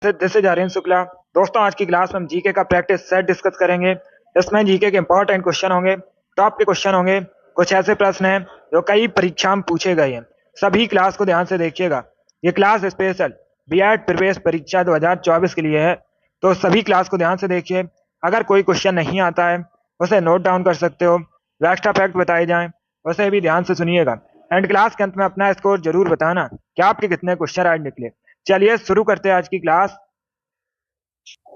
This is Aryan Shukla. दोस्तों, आज की क्लास में हम जीके का प्रैक्टिस सेट डिस्कस करेंगे। इसमें जीके के इंपॉर्टेंट क्वेश्चन होंगे, टॉप के क्वेश्चन होंगे, कुछ ऐसे प्रश्न हैं जो कई परीक्षा में पूछे गए हैं। सभी क्लास को ध्यान से देखिएगा। ये क्लास स्पेशल बीएड प्रवेश परीक्षा 2024 के लिए है, तो सभी क्लास को ध्यान से देखिए। अगर कोई क्वेश्चन नहीं आता है उसे नोट डाउन कर सकते हो। जो एक्स्ट्रा फैक्ट बताए जाएं उसे भी ध्यान से सुनिएगा। एंड क्लास के अंत में अपना स्कोर जरूर बताना कि आपके कितने क्वेश्चन राइट निकले। चलिए शुरू करते हैं आज की क्लास।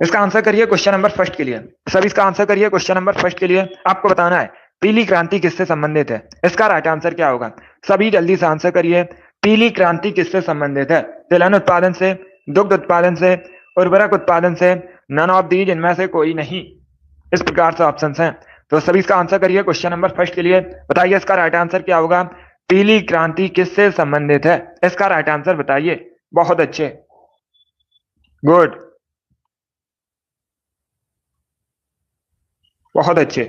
इसका आंसर करिए क्वेश्चन नंबर फर्स्ट के लिए। सब इसका आंसर करिए क्वेश्चन नंबर फर्स्ट के लिए। आपको बताना है पीली क्रांति किससे संबंधित है। इसका राइट आंसर क्या होगा? सभी जल्दी से आंसर करिए। पीली क्रांति किससे संबंधित है? तिलहन उत्पादन से, दुग्ध उत्पादन से, उर्वरक उत्पादन से, नन ऑफ दीज, इनमें से कोई नहीं। इस प्रकार से ऑप्शन हैं, तो सभी इसका आंसर करिए क्वेश्चन नंबर फर्स्ट के लिए। बताइए इसका राइट आंसर क्या होगा? पीली क्रांति किससे संबंधित है? इसका राइट आंसर बताइए। बहुत अच्छे, गुड, बहुत अच्छे।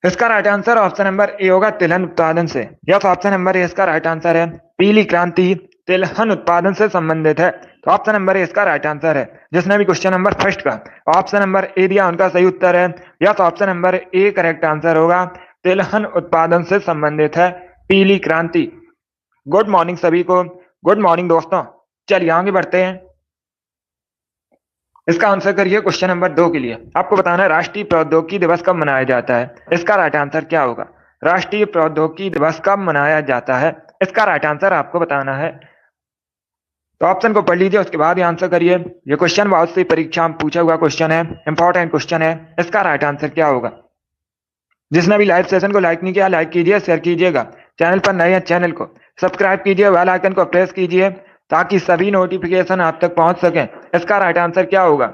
इसका right answer option number A होगा, तिलहन उत्पादन से। यस, ऑप्शन नंबर ए इसका राइट आंसर है। पीली क्रांति तिलहन उत्पादन से संबंधित है, तो ऑप्शन नंबर ए इसका राइट आंसर है। जिसने भी क्वेश्चन नंबर फर्स्ट का ऑप्शन नंबर ए दिया उनका सही उत्तर है। Yes, option number A correct answer होगा। तिलहन उत्पादन से संबंधित है पीली क्रांति। गुड मॉर्निंग सभी को, गुड मॉर्निंग दोस्तों। चलिए आगे बढ़ते हैं। इसका आंसर करिए क्वेश्चन नंबर 2 के लिए। आपको बताना है राष्ट्रीय प्रौद्योगिकी दिवस कब मनाया जाता है। इसका राइट आंसर क्या होगा? राष्ट्रीय प्रौद्योगिकी दिवस कब मनाया जाता है? इसका राइट आंसर आपको बताना है। तो ऑप्शन को पढ़ लीजिए, उसके बाद ही आंसर करिए। ये क्वेश्चन बहुत सी परीक्षा में पूछा हुआ क्वेश्चन है, इंपॉर्टेंट क्वेश्चन है। इसका राइट आंसर क्या होगा? जिसने भी लाइव सेशन को लाइक नहीं किया, लाइक कीजिए, शेयर कीजिएगा। चैनल पर नए हैं, चैनल को सब्सक्राइब कीजिए, बेल आइकन को प्रेस कीजिए ताकि सभी नोटिफिकेशन आप तक पहुंच सके। इसका राइट आंसर क्या होगा?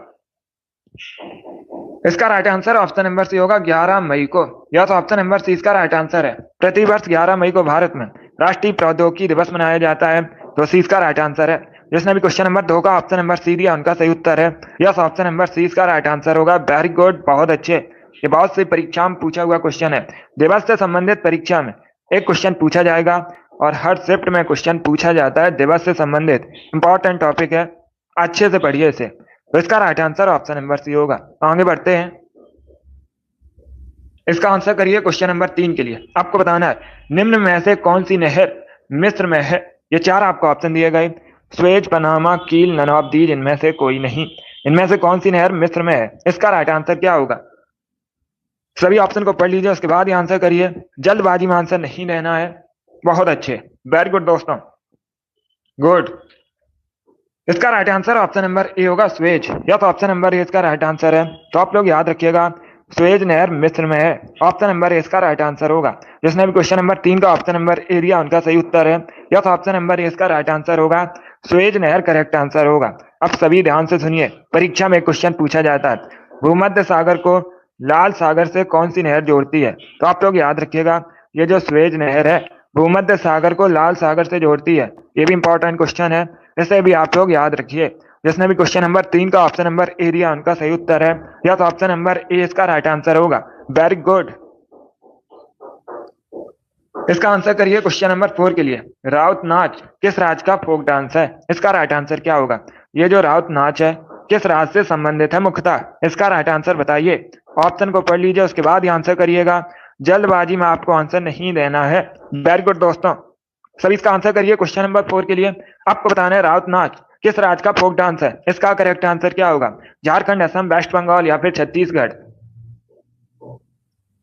इसका right answer option number C होगा, 11 मई को। यह तो ऑप्शन नंबर सी इसका राइट आंसर है। प्रतिवर्ष 11 मई को भारत में राष्ट्रीय प्रौद्योगिकी दिवस मनाया जाता है, तो सी इसका राइट आंसर है। जिसने भी क्वेश्चन नंबर 2 का ऑप्शन नंबर सी दिया उनका सही उत्तर है। यस, ऑप्शन नंबर सी इसका राइट आंसर होगा। वेरी गुड, बहुत अच्छे। ये बहुत सी परीक्षा में पूछा हुआ क्वेश्चन है। दिवस से संबंधित परीक्षा में एक क्वेश्चन पूछा जाएगा और हर शिफ्ट में क्वेश्चन पूछा जाता है दिवस से संबंधित। इंपॉर्टेंट टॉपिक है, अच्छे से पढ़िए इसे। तो इसका right answer option number C होगा। आगे बढ़ते हैं। इसका आंसर करिए क्वेश्चन नंबर 3 के लिए। आपको बताना है निम्न में से कौन सी नहर मिस्र में है। ये 4 आपको ऑप्शन दिए गए, स्वेज, पनामा, कील, नन ऑफ दीज, इनमें से कोई नहीं। इनमें से कौन सी नहर मिस्र में है? इसका राइट आंसर क्या होगा? सभी ऑप्शन को पढ़ लीजिए, उसके बाद ही आंसर करिए। जल्दबाजी में आंसर नहीं देना है। बहुत अच्छे, वेरी गुड दोस्तों, गुड। इसका right answer option number A होगा, स्वेज। या तो ऑप्शन नंबर ए इसका राइट आंसर है। तो आप लोग याद रखिएगा, स्वेज नहर मिस्र में है। ऑप्शन नंबर ए इसका राइट आंसर होगा। जिसने भी क्वेश्चन नंबर 3 का ऑप्शन नंबर ए दिया उनका सही उत्तर है। या तो ऑप्शन नंबर ए इसका राइट आंसर होगा, स्वेज नहर करेक्ट आंसर होगा। अब सभी ध्यान से सुनिए, परीक्षा में एक क्वेश्चन पूछा जाता है, भूमध्य सागर को लाल सागर से कौन सी नहर जोड़ती है। तो आप लोग याद रखिएगा, ये जो स्वेज नहर है भूमध्य सागर को लाल सागर से जोड़ती है। ये भी इंपॉर्टेंट क्वेश्चन है, इसे भी आप लोग याद रखिए। जिसने भी क्वेश्चन नंबर 3 का ऑप्शन नंबर ए दिया उनका सही उत्तर है। या तो ऑप्शन नंबर ए इसका राइट आंसर होगा। Very good. इसका आंसर करिए क्वेश्चन नंबर 4 के लिए। राउत नाच किस राज्य का फोक डांस है? इसका राइट आंसर क्या होगा? ये जो राउत नाच है किस राज्य से संबंधित है मुख्यतः? इसका राइट आंसर बताइए। ऑप्शन को पढ़ लीजिए, उसके बाद ही आंसर करिएगा। जल्दबाजी में आपको आंसर नहीं देना है। वेरी गुड दोस्तों, सभी इसका आंसर करिए क्वेश्चन नंबर 4 के लिए। आपको बताना है राउत नाच किस राज्य का फोक डांस है। इसका करेक्ट आंसर क्या होगा? झारखंड, असम, वेस्ट बंगाल या फिर छत्तीसगढ़।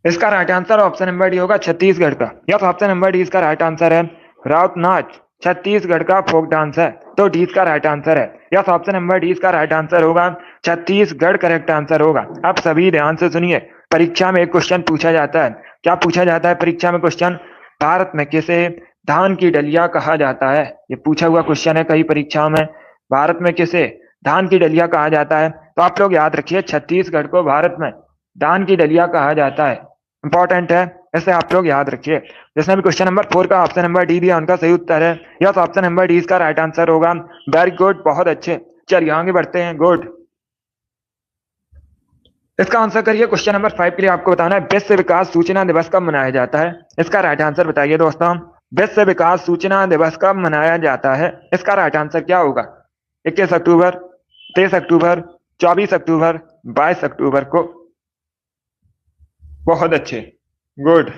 इसका right answer option number D होगा, छत्तीसगढ़ का। या तो ऑप्शन नंबर डी इसका राइट आंसर है। राउत नाच छत्तीसगढ़ का फोक डांस है, तो डी इसका राइट आंसर है। या तो ऑप्शन नंबर डी इसका राइट आंसर होगा, छत्तीसगढ़ करेक्ट आंसर होगा। अब सभी ध्यान से सुनिए, परीक्षा में एक क्वेश्चन पूछा जाता है। क्या पूछा जाता है परीक्षा में क्वेश्चन? भारत में किसे धान की डलिया कहा जाता है? ये पूछा हुआ क्वेश्चन है कई परीक्षाओं में। भारत में किसे धान की डलिया कहा जाता है? तो आप लोग याद रखिए, छत्तीसगढ़ को भारत में धान की डलिया कहा जाता है। इंपॉर्टेंट है, इसे आप लोग याद रखिए। जिसने भी क्वेश्चन नंबर 4 का ऑप्शन नंबर डी दिया उनका सही उत्तर है। या तो ऑप्शन नंबर डी इसका राइट आंसर होगा। वेरी गुड, बहुत अच्छे। चलिए आगे बढ़ते हैं, गुड। इसका आंसर करिए क्वेश्चन नंबर 5 के लिए। आपको बताना है विश्व विकास सूचना दिवस कब मनाया जाता है। इसका राइट आंसर बताइए दोस्तों। विश्व विकास सूचना दिवस कब मनाया जाता है? इसका राइट आंसर क्या होगा? 21 अक्टूबर, 23 अक्टूबर, 24 अक्टूबर, 22 अक्टूबर को। बहुत अच्छे, गुड।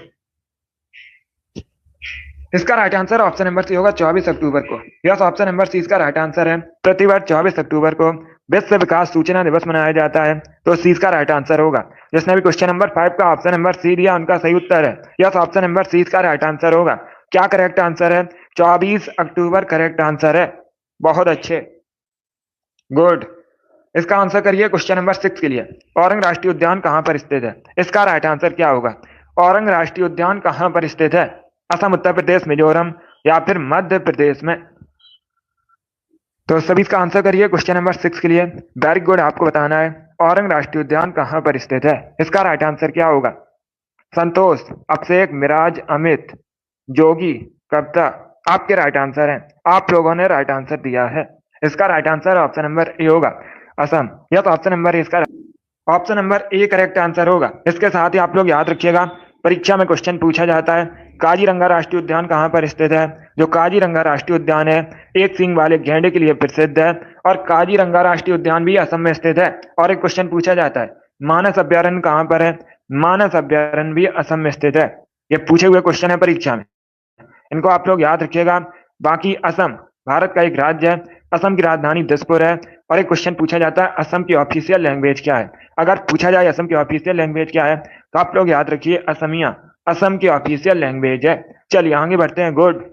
इसका right answer option number C होगा 24 अक्टूबर को। यस, ऑप्शन नंबर सी इसका राइट आंसर है। प्रतिवर्ष 24 अक्टूबर को विश्व विकास सूचना दिवस मनाया जाता है, तो सी इसका राइट आंसर होगा। जिसने भी क्वेश्चन नंबर 5 का ऑप्शन नंबर सी दिया उनका सही उत्तर है। यस, ऑप्शन नंबर सी इसका राइट आंसर होगा। क्या करेक्ट आंसर है? 24 अक्टूबर करेक्ट आंसर है। बहुत अच्छे, गुड। इसका आंसर करिए क्वेश्चन नंबर 6 के लिए। औरंग राष्ट्रीय उद्यान कहाँ पर स्थित है? इसका राइट आंसर क्या होगा? औरंग राष्ट्रीय उद्यान कहाँ पर स्थित है? असम, उत्तर प्रदेश, मिजोरम या फिर मध्य प्रदेश में? तो सभी इसका आंसर करिए क्वेश्चन नंबर 6 के लिए। वेरी गुड, आपको बताना है औरंग राष्ट्रीय उद्यान कहाँ पर स्थित है। इसका राइट आंसर क्या होगा? संतोष, अभिषेक, मिराज, अमित, जोगी, कविता, आपके राइट आंसर हैं। आप लोगों ने राइट आंसर दिया है। इसका right answer option number A होगा, असम। यह तो ऑप्शन नंबर ए इसका option number A correct answer होगा। इसके साथ ही आप लोग याद रखिएगा, परीक्षा में क्वेश्चन पूछा जाता है काजीरंगा राष्ट्रीय उद्यान कहाँ पर स्थित है। जो काजीरंगा राष्ट्रीय उद्यान है एक सींग वाले गैंडे के लिए प्रसिद्ध है, और काजीरंगा राष्ट्रीय उद्यान भी असम में स्थित है। और एक क्वेश्चन पूछा जाता है मानस अभ्यारण्य कहाँ पर है। मानस अभ्यारण्य भी असम में स्थित है। ये पूछे हुए क्वेश्चन है परीक्षा में, इनको आप लोग याद रखिएगा। बाकी असम भारत का एक राज्य है, असम की राजधानी दिसपुर है। और एक क्वेश्चन पूछा जाता है असम की ऑफिशियल लैंग्वेज क्या है। अगर पूछा जाए असम की ऑफिशियल लैंग्वेज क्या है, तो आप लोग याद रखिए असमिया असम की ऑफिशियल लैंग्वेज है। चलिए आगे बढ़ते हैं, गुड।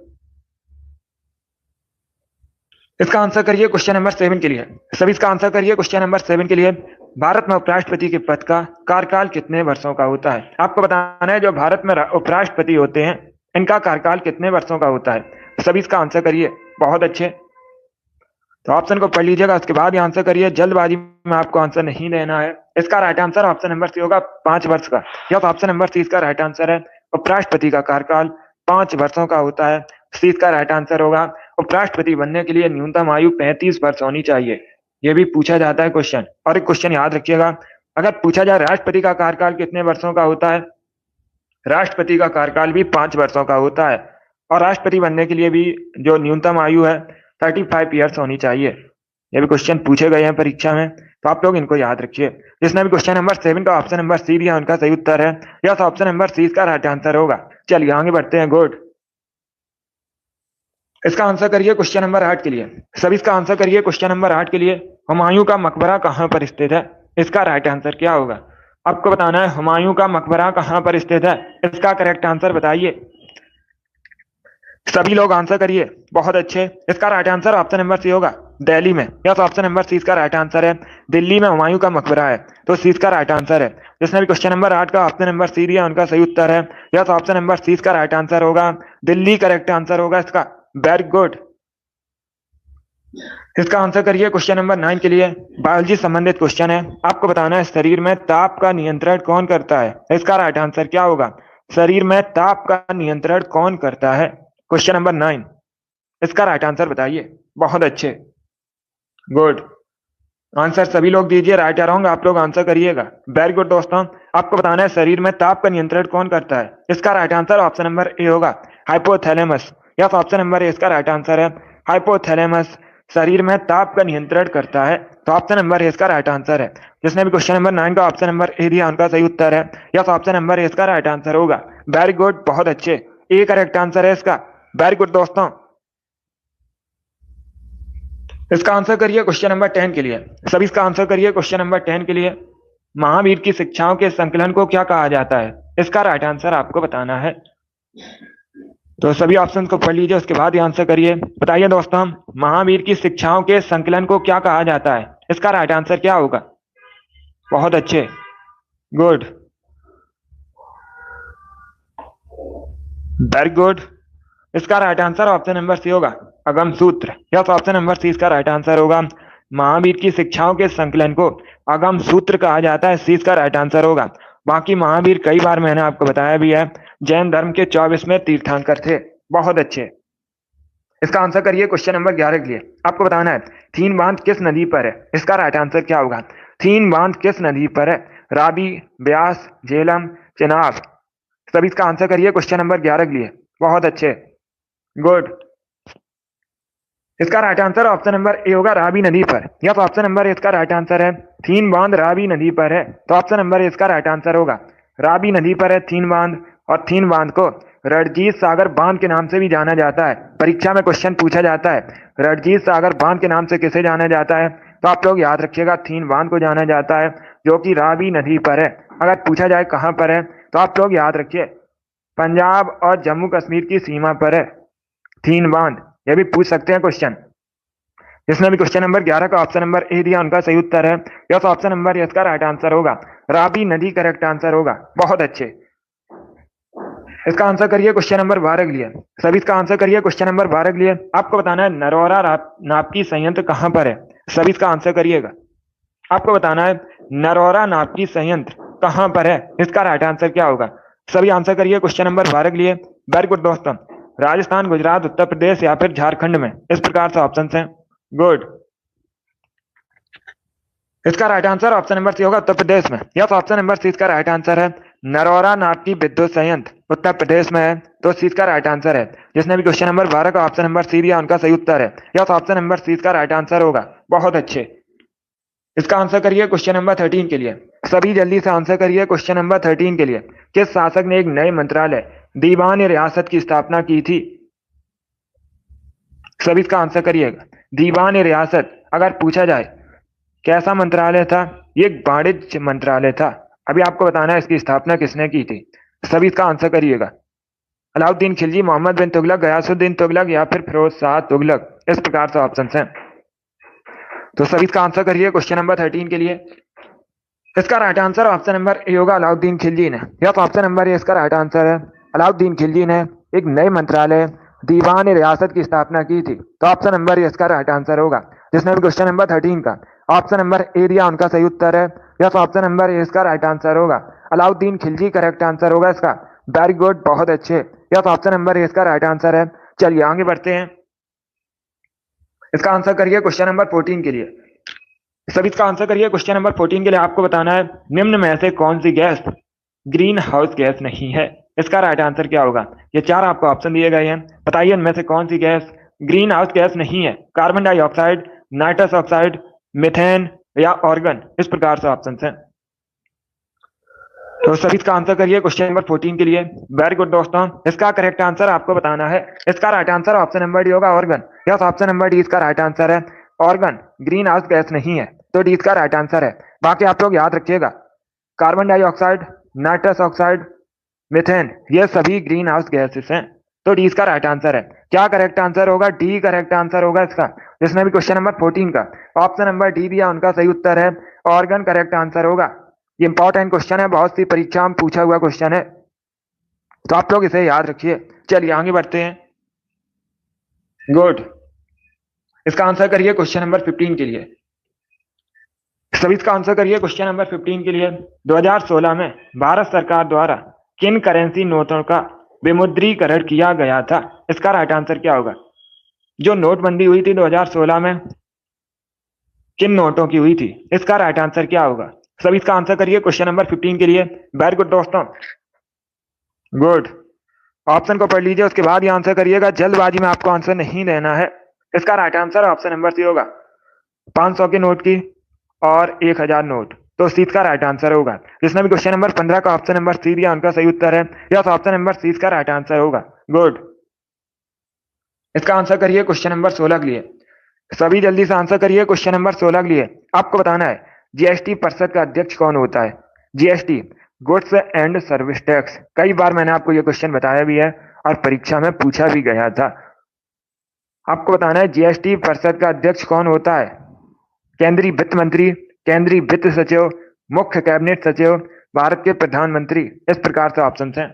इसका आंसर करिए क्वेश्चन नंबर 7 के लिए। सभी इसका आंसर करिए क्वेश्चन नंबर 7 के लिए। भारत में उपराष्ट्रपति के पद का कार्यकाल कितने वर्षों का होता है? आपको बताना है जो भारत में उपराष्ट्रपति होते हैं इनका कार्यकाल कितने वर्षों का होता है। सभी इसका आंसर करिए। बहुत अच्छे, तो ऑप्शन को पढ़ लीजिएगा, उसके बाद ही आंसर करिए। जल्दबाजी में आपको आंसर नहीं देना है। इसका right answer option number C होगा 5 वर्ष का। यह ऑप्शन नंबर सी इसका राइट आंसर है। उपराष्ट्रपति का कार्यकाल 5 वर्षों का होता है। सी इसका राइट आंसर होगा। उपराष्ट्रपति बनने के लिए न्यूनतम आयु 35 वर्ष होनी चाहिए। यह भी पूछा जाता है क्वेश्चन। और एक क्वेश्चन याद रखिएगा, अगर पूछा जाए राष्ट्रपति का कार्यकाल कितने वर्षों का होता है, राष्ट्रपति का कार्यकाल भी 5 वर्षों का होता है। और राष्ट्रपति बनने के लिए भी जो न्यूनतम आयु है 35 ईयर्स होनी चाहिए। ये भी क्वेश्चन पूछे गए हैं परीक्षा में, तो आप लोग इनको याद रखिए। जिसने भी क्वेश्चन नंबर 7 का ऑप्शन नंबर सी दिया उनका सही उत्तर है। यस, ऑप्शन नंबर सी इसका राइट आंसर होगा। चलिए आगे बढ़ते हैं, गुड। इसका आंसर करिए क्वेश्चन नंबर 8 के लिए। सभी इसका आंसर करिए क्वेश्चन नंबर 8 के लिए। हुमायूं का मकबरा कहाँ पर स्थित है? इसका राइट आंसर क्या होगा? आपको बताना है हुमायूं का मकबरा कहाँ पर स्थित है। इसका करेक्ट आंसर बताइए। सभी लोग आंसर करिए। बहुत अच्छे, इसका right answer option number C होगा, दिल्ली में। यस, ऑप्शन नंबर सी इसका राइट आंसर है। दिल्ली में हुमायूं का मकबरा है, तो सी इसका राइट आंसर है। जिसने भी क्वेश्चन नंबर 8 का ऑप्शन नंबर सी दिया उनका सही उत्तर है। यस, ऑप्शन नंबर सी इसका राइट आंसर होगा। दिल्ली करेक्ट आंसर होगा इसका। Very good. इसका आंसर करिए क्वेश्चन नंबर 9 के लिए। बायोलॉजी संबंधित क्वेश्चन है। आपको बताना है शरीर में ताप का नियंत्रण कौन करता है। इसका राइट आंसर क्या होगा? शरीर में ताप का नियंत्रण कौन करता है? क्वेश्चन नंबर 9, इसका राइट आंसर बताइए। बहुत अच्छे, गुड। आंसर सभी लोग दीजिए, राइट या रॉन्ग आप लोग आंसर करिएगा। वेरी गुड दोस्तों, आपको बताना है शरीर में ताप का नियंत्रण कौन करता है। इसका right answer option number A होगा, hypothalamus. Yes, option number A इसका राइट आंसर है। हाइपोथैलेमस शरीर में ताप का नियंत्रण करता है, तो ऑप्शन नंबर ए इसका राइट आंसर है। जिसने भी क्वेश्चन नंबर 9 का ऑप्शन नंबर ए दिया उनका सही उत्तर है। यस, ऑप्शन नंबर ए इसका राइट आंसर होगा। वेरी गुड, बहुत अच्छे, ए करेक्ट आंसर है इसका। वेरी गुड दोस्तों। इसका आंसर करिए क्वेश्चन नंबर 10 के लिए। सभी इसका आंसर करिए क्वेश्चन नंबर 10 के लिए। महावीर की शिक्षाओं के संकलन को क्या कहा जाता है? इसका राइट आंसर आपको बताना है। तो सभी ऑप्शन को पढ़ लीजिए, उसके बाद ही आंसर करिए। बताइए दोस्तों, महावीर की शिक्षाओं के संकलन को क्या कहा जाता है? इसका राइट आंसर क्या होगा? बहुत अच्छे, गुड, वेरी गुड। इसका right answer option number C होगा, अगम सूत्र। यस, ऑप्शन नंबर सी इसका राइट आंसर होगा। महावीर की शिक्षाओं के संकलन को अगम सूत्र कहा जाता है, सी इसका राइट आंसर होगा। बाकी महावीर कई बार मैंने आपको बताया भी है जैन धर्म के 24वें तीर्थंकर थे। बहुत अच्छे। इसका आंसर करिए क्वेश्चन नंबर 11 के लिए। आपको बताना है थीन बांध किस नदी पर है। इसका राइट आंसर क्या होगा? थीन बांध किस नदी पर है? रावी, ब्यास, झेलम, चेनाब। सभी इसका आंसर करिए क्वेश्चन नंबर 11 के लिए। बहुत अच्छे, गुड। इसका right answer option number A होगा, रावी नदी पर। या तो ऑप्शन नंबर ए इसका राइट आंसर है। थीन बांध रावी नदी पर है, तो ऑप्शन नंबर ए इसका राइट आंसर होगा। रावी नदी पर है थीन बांध, और थीन बांध को रणजीत सागर बांध के नाम से भी जाना जाता है। परीक्षा में क्वेश्चन पूछा जाता है, रणजीत सागर बांध के नाम से किसे जाना जाता है, तो आप लोग याद रखिएगा थीन बांध को जाना जाता है, जो कि रावी नदी पर है। अगर पूछा जाए कहां पर है, तो आप लोग याद रखिए पंजाब और जम्मू कश्मीर की सीमा पर है थीन बांध। यह भी पूछ सकते हैं क्वेश्चन। जिसने भी क्वेश्चन नंबर 11 का ऑप्शन नंबर ए दिया उनका सही उत्तर है। यस, ऑप्शन नंबर ए इसका राइट आंसर होगा। रावी नदी करेक्ट आंसर होगा। बहुत अच्छे। इसका आंसर करिए क्वेश्चन नंबर 12 के लिए। सभी इसका आंसर करिए क्वेश्चन नंबर 12 के लिए। आपको बताना है नरौरा नापकी संयंत्र कहां पर है। सभी इसका आंसर करिएगा। आपको बताना है नरौरा नापकी संयंत्र कहां पर है, इसका राइट आंसर क्या होगा। सभी आंसर करिए क्वेश्चन नंबर 12 के लिए। वेरी गुड दोस्तों। राजस्थान, गुजरात, उत्तर प्रदेश या फिर झारखंड में, इस प्रकार से ऑप्शन है। गुड। इसका right answer option number C होगा, उत्तर प्रदेश में। यस, ऑप्शन नंबर सी इसका राइट आंसर है। नरौरा नापकी विद्युत संयंत्र उत्तर प्रदेश में है, तो सी इसका राइट आंसर है। जिसने भी क्वेश्चन नंबर 12 का ऑप्शन नंबर सी दिया उनका सही उत्तर है। यस, ऑप्शन नंबर सी इसका राइट आंसर होगा। बहुत अच्छे। इसका आंसर करिए क्वेश्चन नंबर 13 के लिए। सभी जल्दी से आंसर करिए क्वेश्चन नंबर 13 के लिए। किस शासक ने एक नए मंत्रालय दीवान रियासत की स्थापना की थी। सभी इसका आंसर करिएगा। दीवान रियासत अगर पूछा जाए कैसा मंत्रालय था, ये वाणिज्य मंत्रालय था। अभी आपको बताना है इसकी स्थापना किसने की थी। सभी इसका आंसर करिएगा। अलाउद्दीन खिलजी, मोहम्मद बिन तुगलक, गयासुद्दीन तुगलक या फिर फिरोज शाह तुगलक, इस प्रकार से ऑप्शन हैं। तो सभी इसका आंसर करिए क्वेश्चन नंबर 13 के लिए। इसका right answer option number A होगा, अलाउद्दीन खिलजी ने। यह ऑप्शन नंबर ए इसका राइट आंसर है। अलाउद्दीन खिलजी ने एक नए मंत्रालय दीवान रियासत की स्थापना की थी, तो ऑप्शन नंबर ए इसका राइट आंसर होगा। जिसने भी क्वेश्चन नंबर 13 का ऑप्शन नंबर ए दिया उनका सही उत्तर है। यस, ऑप्शन नंबर ए इसका राइट आंसर होगा। अलाउद्दीन खिलजी करेक्ट आंसर होगा इसका। वेरी गुड, बहुत अच्छे। यस, ऑप्शन नंबर ए इसका राइट आंसर है। चलिए आगे बढ़ते हैं। इसका आंसर करिए क्वेश्चन नंबर 14 के लिए। सभी इसका आंसर करिए क्वेश्चन नंबर 14 के लिए। आपको बताना है निम्न में से कौन सी गैस ग्रीन हाउस गैस नहीं है। इसका राइट आंसर क्या होगा। ये चार आपको ऑप्शन दिए गए हैं, बताइए इनमें से कौन सी गैस ग्रीन हाउस गैस नहीं है। Carbon dioxide, nitrous oxide, methane या ऑर्गन, इस प्रकार से ऑप्शन हैं। तो सभी इसका आंसर करिए क्वेश्चन नंबर 14 के लिए। वेरी गुड दोस्तों। इसका करेक्ट आंसर आपको बताना है। इसका right answer option number D होगा, argon. Yes, option number D इसका राइट आंसर है। ऑर्गन ग्रीन हाउस गैस नहीं है, तो डी इसका राइट आंसर है। बाकी आप लोग याद रखिएगा carbon dioxide, nitrous oxide, methane, ये सभी ग्रीन हाउस गैसेस हैं, तो डी इसका राइट आंसर है। क्या करेक्ट आंसर होगा। डी करेक्ट आंसर होगा इसका। जिसने भी क्वेश्चन नंबर 14 का ऑप्शन नंबर डी दिया उनका सही उत्तर है। ऑर्गन करेक्ट आंसर होगा। ये इंपॉर्टेंट क्वेश्चन है, बहुत सी परीक्षा में पूछा हुआ क्वेश्चन है, तो आप लोग इसे याद रखिए। चलिए आगे बढ़ते हैं। गुड। इसका आंसर करिए क्वेश्चन नंबर 15 के लिए। सभी इसका आंसर करिए क्वेश्चन नंबर 15 के लिए। 2016 में भारत सरकार द्वारा किन करेंसी नोटों का विमुद्रीकरण किया गया था। इसका राइट आंसर क्या होगा। जो नोटबंदी हुई थी 2016 में, किन नोटों की हुई थी, इसका राइट आंसर क्या होगा। सभी इसका आंसर करिए क्वेश्चन नंबर 15 के लिए। वेरी गुड दोस्तों। गुड। ऑप्शन को पढ़ लीजिए, उसके बाद ही आंसर करिएगा। जल्दबाजी में आपको आंसर नहीं देना है। इसका right answer option number C होगा, 500 के नोट की और 1000 नोट, तो सी का राइट आंसर होगा। जिसने भी क्वेश्चन नंबर 15 का ऑप्शन नंबर सी दिया उनका सही उत्तर है। यस, ऑप्शन नंबर सी का राइट आंसर होगा। गुड। इसका आंसर करिए क्वेश्चन नंबर 16 के लिए। सभी जल्दी से आंसर करिए क्वेश्चन नंबर 16 के लिए। आपको बताना है जीएसटी परिषद का अध्यक्ष कौन होता है। GST, goods and service tax. कई बार मैंने आपको यह क्वेश्चन बताया भी है और परीक्षा में पूछा भी गया था। आपको बताना है जीएसटी परिषद का अध्यक्ष कौन होता है। केंद्रीय वित्त मंत्री, केंद्रीय वित्त सचिव, मुख्य कैबिनेट सचिव, भारत के प्रधानमंत्री, इस प्रकार से ऑप्शन हैं।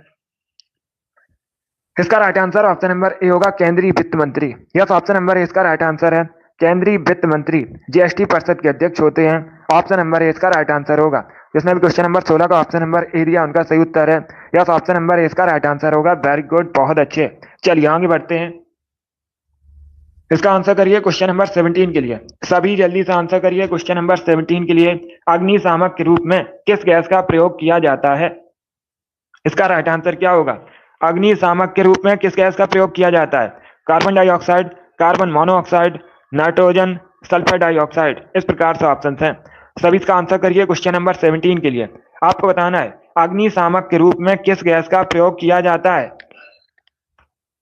इसका right answer option number A होगा, केंद्रीय वित्त मंत्री। यस, ऑप्शन नंबर ए इसका राइट आंसर है। केंद्रीय वित्त मंत्री जीएसटी परिषद के अध्यक्ष होते हैं। ऑप्शन नंबर ए इसका राइट आंसर होगा। जिसने भी क्वेश्चन नंबर 16 का ऑप्शन नंबर ए दिया उनका सही उत्तर है। यस, ऑप्शन नंबर ए इसका राइट आंसर होगा। वेरी गुड, बहुत अच्छे। चलिए आगे बढ़ते हैं। इसका आंसर करिए क्वेश्चन नंबर 17 के लिए। सभी जल्दी से आंसर करिए क्वेश्चन नंबर 17 के लिए। अग्निशामक के रूप में किस गैस का प्रयोग किया जाता है। इसका राइट आंसर क्या होगा। अग्निशामक के रूप में किस गैस का प्रयोग किया जाता है। Carbon dioxide, carbon monoxide, nitrogen, sulphur dioxide. इस प्रकार से ऑप्शन हैं। सभी इसका आंसर करिए क्वेश्चन नंबर 17 के लिए। आपको बताना है अग्निशामक के रूप में किस गैस का प्रयोग किया जाता है।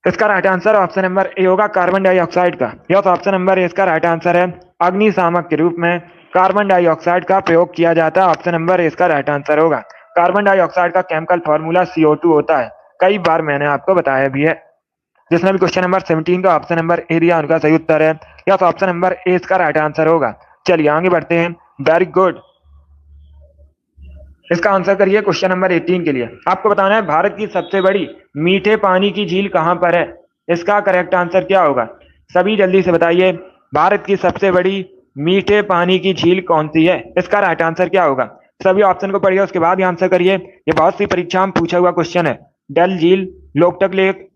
इसका right answer option number A होगा, कार्बन डाइऑक्साइड का। यस, ऑप्शन नंबर ए इसका राइट आंसर है। अग्निशामक के रूप में कार्बन डाइऑक्साइड का प्रयोग किया जाता है। ऑप्शन नंबर ए इसका राइट आंसर होगा। कार्बन डाइऑक्साइड का केमिकल फॉर्मूला CO2 होता है। कई बार मैंने आपको बताया भी है। जिसने भी क्वेश्चन नंबर 17 का ऑप्शन नंबर ए दिया उनका सही उत्तर है। यस, ऑप्शन नंबर ए इसका राइट आंसर होगा। चलिए आगे बढ़ते हैं। Very good. इसका आंसर करिए क्वेश्चन नंबर 18 के लिए। आपको बताना है भारत की सबसे बड़ी मीठे पानी की झील कहां पर है। इसका करेक्ट आंसर क्या होगा, सभी जल्दी से बताइए। भारत की सबसे बड़ी मीठे पानी की झील कौन सी है। इसका राइट आंसर क्या होगा। सभी ऑप्शन को पढ़िए, उसके बाद ही आंसर करिए। ये बहुत सी परीक्षा में पूछा हुआ क्वेश्चन है। डल झील, लोकटक लेक,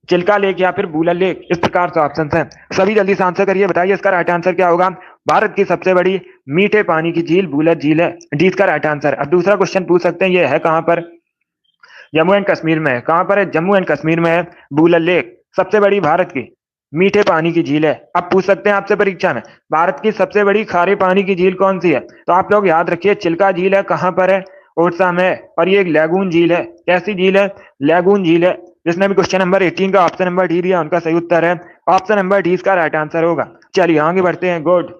चिल्का लेक या फिर बूलर लेक। इस प्रकार से ऑप्शन हैं। सभी जल्दी से आंसर करिए, बताइए इसका राइट आंसर क्या होगा। भारत की सबसे बड़ी मीठे पानी की झील बूलर झील है, डी इसका राइट आंसर। अब दूसरा क्वेश्चन पूछ सकते हैं, ये है कहां पर। जम्मू एंड कश्मीर में है। कहां पर है, जम्मू एंड कश्मीर में है। बूलर लेक सबसे बड़ी भारत की मीठे पानी की झील है। अब पूछ सकते हैं आपसे परीक्षा में, भारत की सबसे बड़ी खारे पानी की झील कौन सी है। तो आप लोग याद रखिए, चिल्का झील है। कहां पर है, ओडिशा में है। और ये एक लैगून झील है। कैसी झील है, लैगून झील है। जिसने भी क्वेश्चन नंबर 18 का ऑप्शन नंबर डी दिया उनका सही उत्तर है। ऑप्शन नंबर डी इसका राइट आंसर होगा। चलिए आगे बढ़ते हैं। Good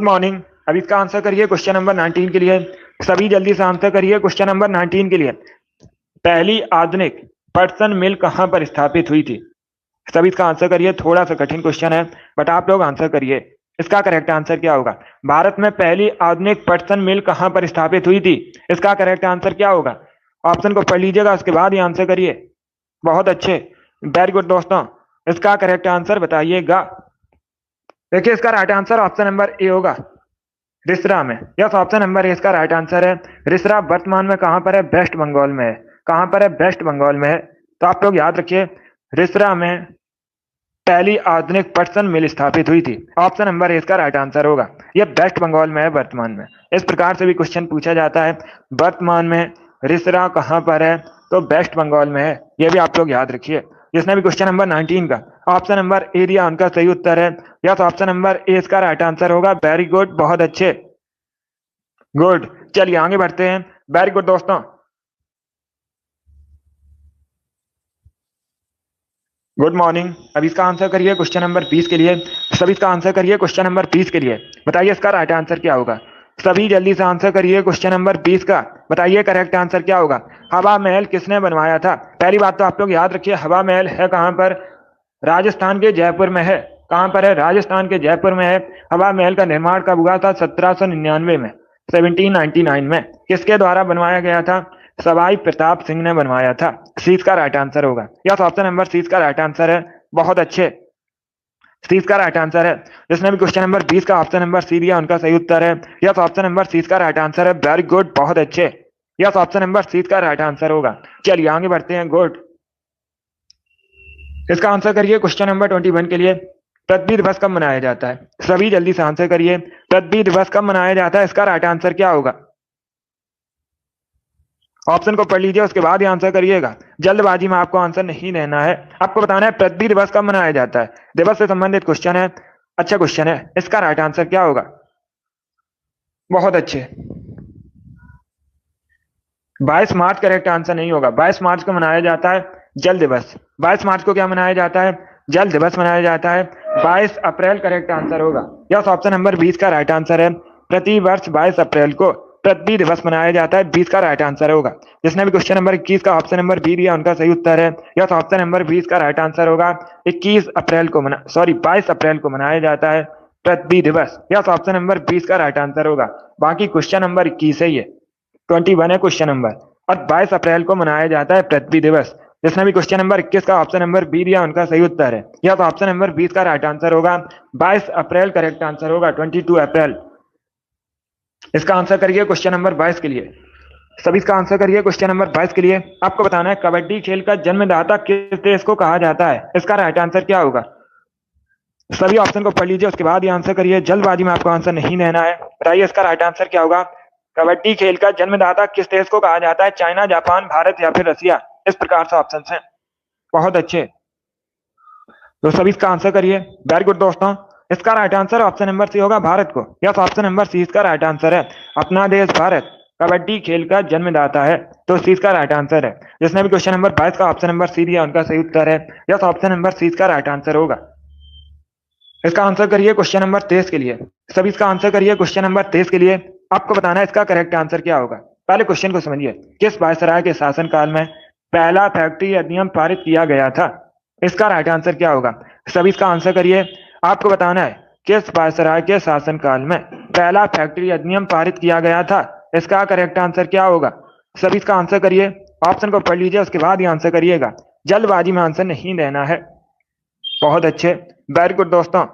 morning. अब इसका आंसर करिए क्वेश्चन नंबर 19 के लिए। सभी जल्दी से आंसर करिए क्वेश्चन नंबर 19 के लिए। पहली आधुनिक पटसन मिल कहां पर स्थापित हुई थी। सभी इसका आंसर करिए। थोड़ा सा कठिन क्वेश्चन है, बट आप लोग आंसर करिए। इसका करेक्ट आंसर क्या होगा। भारत में पहली आधुनिक पटसन मिल कहां पर स्थापित हुई थी। इसका करेक्ट आंसर क्या होगा। ऑप्शन को पढ़ लीजिएगा, उसके बाद ही आंसर करिए। बहुत अच्छे, वेरी गुड दोस्तों। इसका करेक्ट आंसर बताइएगा। देखिए इसका right answer option number A होगा, रिसरा में। यस, ऑप्शन नंबर ए इसका राइट आंसर है। रिसरा वर्तमान में कहां पर है, वेस्ट बंगाल में है। कहां पर है, वेस्ट बंगाल में है। तो आप लोग याद रखिए, रिसरा में पहली आधुनिक पटसन मिल स्थापित हुई थी। ऑप्शन नंबर ए इसका राइट आंसर होगा। यह वेस्ट बंगाल में है वर्तमान में। इस प्रकार से भी क्वेश्चन पूछा जाता है, वर्तमान में रिसरा कहां पर है, तो वेस्ट बंगाल में है। यह भी आप लोग याद रखिए। जिसने भी क्वेश्चन नंबर 19 का ऑप्शन नंबर ए दिया उनका सही उत्तर है। यस, ऑप्शन नंबर ए इसका राइट आंसर होगा। वेरी गुड, बहुत अच्छे, गुड। चलिए आगे बढ़ते हैं। वेरी गुड दोस्तों। Good morning. अब इसका आंसर करिए क्वेश्चन नंबर 20 के लिए। सभी इसका आंसर करिए क्वेश्चन नंबर 20 के लिए। बताइए इसका राइट आंसर क्या होगा। सभी जल्दी से आंसर करिए क्वेश्चन नंबर 20 का। बताइए करेक्ट आंसर क्या होगा। हवा महल किसने बनवाया था। पहली बात तो आप लोग याद रखिए, हवा महल है कहां पर, राजस्थान के जयपुर में है। कहां पर है, राजस्थान के जयपुर में है। हवा महल का निर्माण कब हुआ था, 1799 में, 1799 में। किसके द्वारा बनवाया गया था, सवाई प्रताप सिंह ने बनवाया था। सी का राइट आंसर होगा। यस, ऑप्शन नंबर सी का राइट आंसर है। बहुत अच्छे, सी का राइट आंसर है। जिसने भी क्वेश्चन नंबर 20 का ऑप्शन नंबर सी दिया उनका सही उत्तर है। यस, ऑप्शन नंबर सी का राइट आंसर है। वेरी गुड, बहुत अच्छे। यस, ऑप्शन नंबर सी का राइट आंसर होगा। चलिए आगे बढ़ते हैं। गुड। इसका आंसर करिए क्वेश्चन नंबर 21 के लिए। पृथ्वी दिवस कब मनाया जाता है। सभी जल्दी से आंसर करिए। पृथ्वी दिवस कब मनाया जाता है, इसका राइट आंसर क्या होगा। ऑप्शन को पढ़ लीजिए, उसके बाद ही आंसर करिएगा। जल्दबाजी में आपको आंसर नहीं देना है। आपको बताना है पृथ्वी दिवस कब मनाया जाता है। दिवस से संबंधित क्वेश्चन है, अच्छा क्वेश्चन है। इसका राइट आंसर क्या होगा। बहुत अच्छे, 22 मार्च करेक्ट आंसर नहीं होगा। 22 मार्च को मनाया जाता है जल दिवस। 22 मार्च को क्या मनाया जाता है, जल दिवस मनाया जाता है। 22 अप्रैल करेक्ट आंसर होगा। यस, ऑप्शन नंबर 20 का राइट आंसर है। प्रति वर्ष 22 अप्रैल को पृथ्वी दिवस मनाया जाता है। 20 का राइट आंसर होगा। जिसने भी क्वेश्चन नंबर 21 का ऑप्शन नंबर बी दिया उनका सही उत्तर है। यस, ऑप्शन नंबर 20 का राइट आंसर होगा। 22 अप्रैल को 22 अप्रैल को मनाया जाता है पृथ्वी दिवस। यस, ऑप्शन नंबर 20 का राइट आंसर होगा। बाकी क्वेश्चन नंबर 21 है, ये 21 है क्वेश्चन नंबर, और 22 अप्रैल को मनाया जाता है पृथ्वी दिवस। जिसने भी क्वेश्चन नंबर 21 का ऑप्शन नंबर बी दिया उनका सही उत्तर है। यह तो ऑप्शन नंबर 20 का राइट आंसर होगा। 22 अप्रैल करेक्ट आंसर होगा, 22 अप्रैल। इसका आंसर करिए क्वेश्चन नंबर 22 के लिए। सभी इसका आंसर करिए क्वेश्चन नंबर 22 के लिए। आपको बताना है कबड्डी खेल का जन्मदाता किस देश को कहा जाता है। इसका राइट आंसर क्या होगा। सभी ऑप्शन को पढ़ लीजिए, उसके बाद ही आंसर करिए। जल्दबाजी में आपको आंसर नहीं देना है। बताइए इसका राइट आंसर क्या होगा। कबड्डी खेल का जन्मदाता किस देश को कहा जाता है। चाइना, जापान, भारत या फिर रसिया। इस प्रकार से ऑप्शन हैं। बहुत अच्छे, तो सभी इसका आंसर करिए। वेरी गुड दोस्तों, इसका right answer option number C होगा भारत को। यस, ऑप्शन नंबर सी इसका राइट आंसर है। अपना देश भारत कबड्डी खेल का जन्मदाता है, तो सी इसका राइट आंसर है। जिसने भी क्वेश्चन नंबर 22 का ऑप्शन नंबर सी दिया उनका सही उत्तर है। यस, ऑप्शन नंबर सी इसका राइट आंसर होगा। इसका आंसर करिए क्वेश्चन नंबर 23 के लिए। सभी इसका आंसर करिए क्वेश्चन नंबर 23 के लिए। आपको बताना है इसका करेक्ट आंसर क्या होगा। पहले क्वेश्चन को समझिए। किस वायसराय के शासनकाल में पहला फैक्ट्री अधिनियम पारित किया गया था? इसका राइट आंसर क्या होगा? सभी इसका आंसर करिए। आपको बताना है किस वायसराय के शासनकाल में पहला फैक्ट्री अधिनियम पारित किया गया था? इसका करेक्ट आंसर क्या होगा? सभी इसका आंसर करिए। ऑप्शन को पढ़ लीजिए, उसके बाद ही आंसर करिएगा। जल्दबाजी में आंसर नहीं देना है। बहुत अच्छे, वेरी गुड दोस्तों।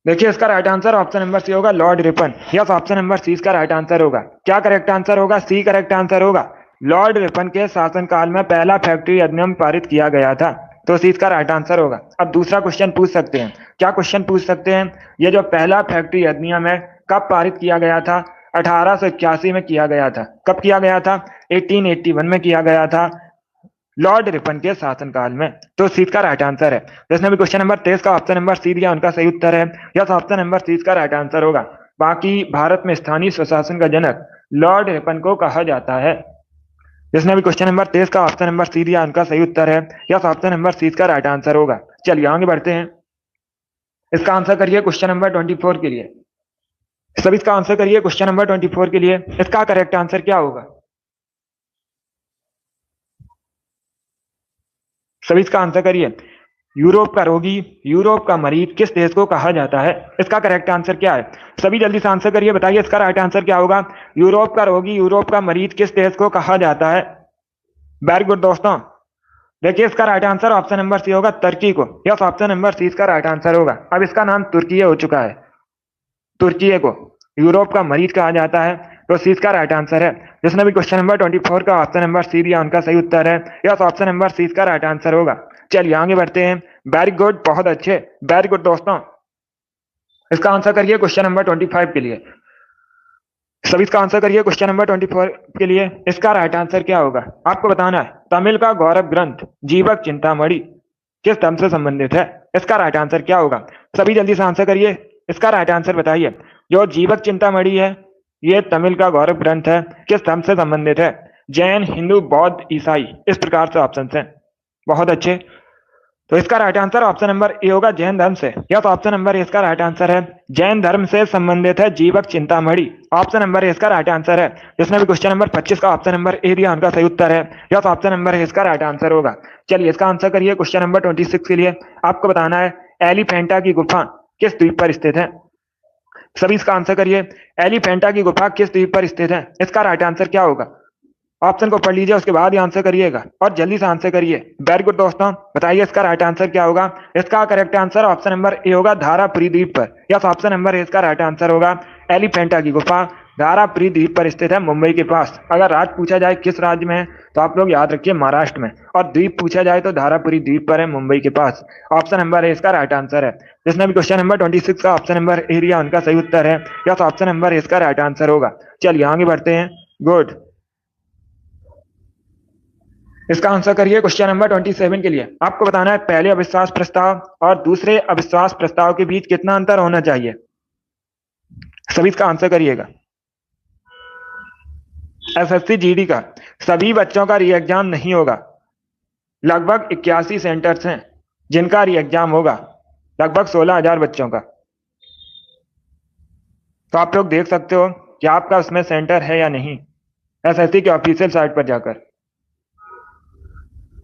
देखिए इसका right answer option number C होगा, Lord Ripon. Yes, option number C इसका राइट आंसर होगा। क्या करेक्ट आंसर होगा? सी करेक्ट आंसर होगा। लॉर्ड रिपन के शासनकाल में पहला फैक्ट्री अधिनियम पारित किया गया था, तो सी इसका राइट आंसर होगा। अब दूसरा क्वेश्चन पूछ सकते हैं। क्या क्वेश्चन पूछ सकते हैं? ये जो पहला फैक्ट्री अधिनियम है कब पारित किया गया था? 1881 में किया गया था। कब किया गया था? 1881 में किया गया था, लॉर्ड रिपन के शासनकाल में। तो सी का राइट आंसर है। जिसने भी क्वेश्चन नंबर 23 का ऑप्शन नंबर सी दिया उनका सही उत्तर है। यस, ऑप्शन नंबर सी का राइट आंसर होगा। बाकी भारत में स्थानीय स्वशासन का जनक लॉर्ड रिपन को कहा जाता है। जिसने भी क्वेश्चन नंबर 23 का ऑप्शन नंबर सी दिया उनका सही उत्तर है। यस, ऑप्शन नंबर सी का राइट आंसर होगा। चलिए आगे बढ़ते हैं। इसका आंसर करिए क्वेश्चन नंबर 24 के लिए। सभी इसका आंसर करिए क्वेश्चन नंबर 24 के लिए। इसका करेक्ट आंसर क्या होगा? सभी इसका आंसर करिए। यूरोप का रोगी, यूरोप का मरीज किस देश को कहा जाता है? इसका करेक्ट आंसर क्या है? सभी जल्दी से आंसर करिए, बताइए इसका राइट आंसर क्या होगा। यूरोप का रोगी, यूरोप का मरीज किस देश को कहा जाता है? वेरी गुड दोस्तों। देखिए इसका right answer option number C होगा, तुर्की को। यस, ऑप्शन नंबर सी इसका राइट आंसर होगा। अब इसका नाम तुर्की हो चुका है। तुर्की को यूरोप का मरीज कहा जाता है, तो सी इसका राइट आंसर है। जिसने भी क्वेश्चन नंबर 24 का ऑप्शन नंबर सी दिया उनका सही उत्तर है। यस, ऑप्शन नंबर सी इसका राइट आंसर होगा। चलिए आगे बढ़ते हैं। वेरी गुड, बहुत अच्छे, वेरी गुड दोस्तों। इसका आंसर करिए क्वेश्चन नंबर 25 के लिए। सभी इसका आंसर करिए क्वेश्चन नंबर 24 के लिए। इसका राइट आंसर क्या होगा? आपको बताना है तमिल का गौरव ग्रंथ जीवक चिंतामणि किस धर्म से संबंधित है? इसका राइट आंसर क्या होगा? सभी जल्दी से आंसर करिए, इसका राइट आंसर बताइए। जो जीवक चिंतामणि है ये तमिल का गौरव ग्रंथ है, किस धर्म से संबंधित है? जैन, हिंदू, बौद्ध, ईसाई, इस प्रकार से ऑप्शन है। बहुत अच्छे। तो इसका right answer option number A होगा, जैन धर्म से। यस, ऑप्शन नंबर ए इसका राइट आंसर है। जैन धर्म से संबंधित है जीवक चिंतामणि। ऑप्शन नंबर ए इसका राइट आंसर है। जिसने भी क्वेश्चन नंबर 25 का ऑप्शन नंबर ए दिया उनका सही उत्तर है। यस, ऑप्शन नंबर ए इसका राइट आंसर होगा। चलिए इसका आंसर करिए क्वेश्चन नंबर 26 के लिए। आपको बताना है एलिफेंटा की गुफा किस द्वीप पर स्थित है? सभी इसका आंसर करिए। एलिफेंटा की गुफा किस द्वीप पर स्थित है? इसका राइट आंसर क्या होगा? ऑप्शन को पढ़ लीजिए, उसके बाद ही आंसर करिएगा और जल्दी से आंसर करिए। वेरी गुड दोस्तों, बताइए इसका राइट आंसर क्या होगा। इसका correct answer option number A होगा, धारापुरी द्वीप पर। यस, ऑप्शन नंबर ए इसका राइट आंसर होगा। एलिफेंटा की गुफा धारापुरी द्वीप पर स्थित है, मुंबई के पास। अगर राज्य पूछा जाए किस राज्य में है तो आप लोग याद रखिए महाराष्ट्र में, और द्वीप पूछा जाए तो धारापुरी द्वीप पर है, मुंबई के पास। ऑप्शन नंबर ए इसका राइट आंसर है। जिसने भी क्वेश्चन नंबर 26 का ऑप्शन नंबर ए दिया उनका सही उत्तर है। यस, ऑप्शन नंबर ए इसका राइट आंसर होगा। चलिए आगे बढ़ते हैं। गुड। इसका आंसर करिए क्वेश्चन नंबर 27 के लिए। आपको बताना है पहले अविश्वास प्रस्ताव और दूसरे अविश्वास प्रस्ताव के बीच कितना अंतर होना चाहिए? सभी इसका आंसर करिएगा। एसएससी जीडी का सभी बच्चों का री एग्जाम नहीं होगा। लगभग 81 सेंटर्स हैं जिनका री एग्जाम होगा, लगभग 16,000 बच्चों का। तो आप लोग देख सकते हो कि आपका उसमें सेंटर है या नहीं, एसएससी के ऑफिशियल साइट पर जाकर।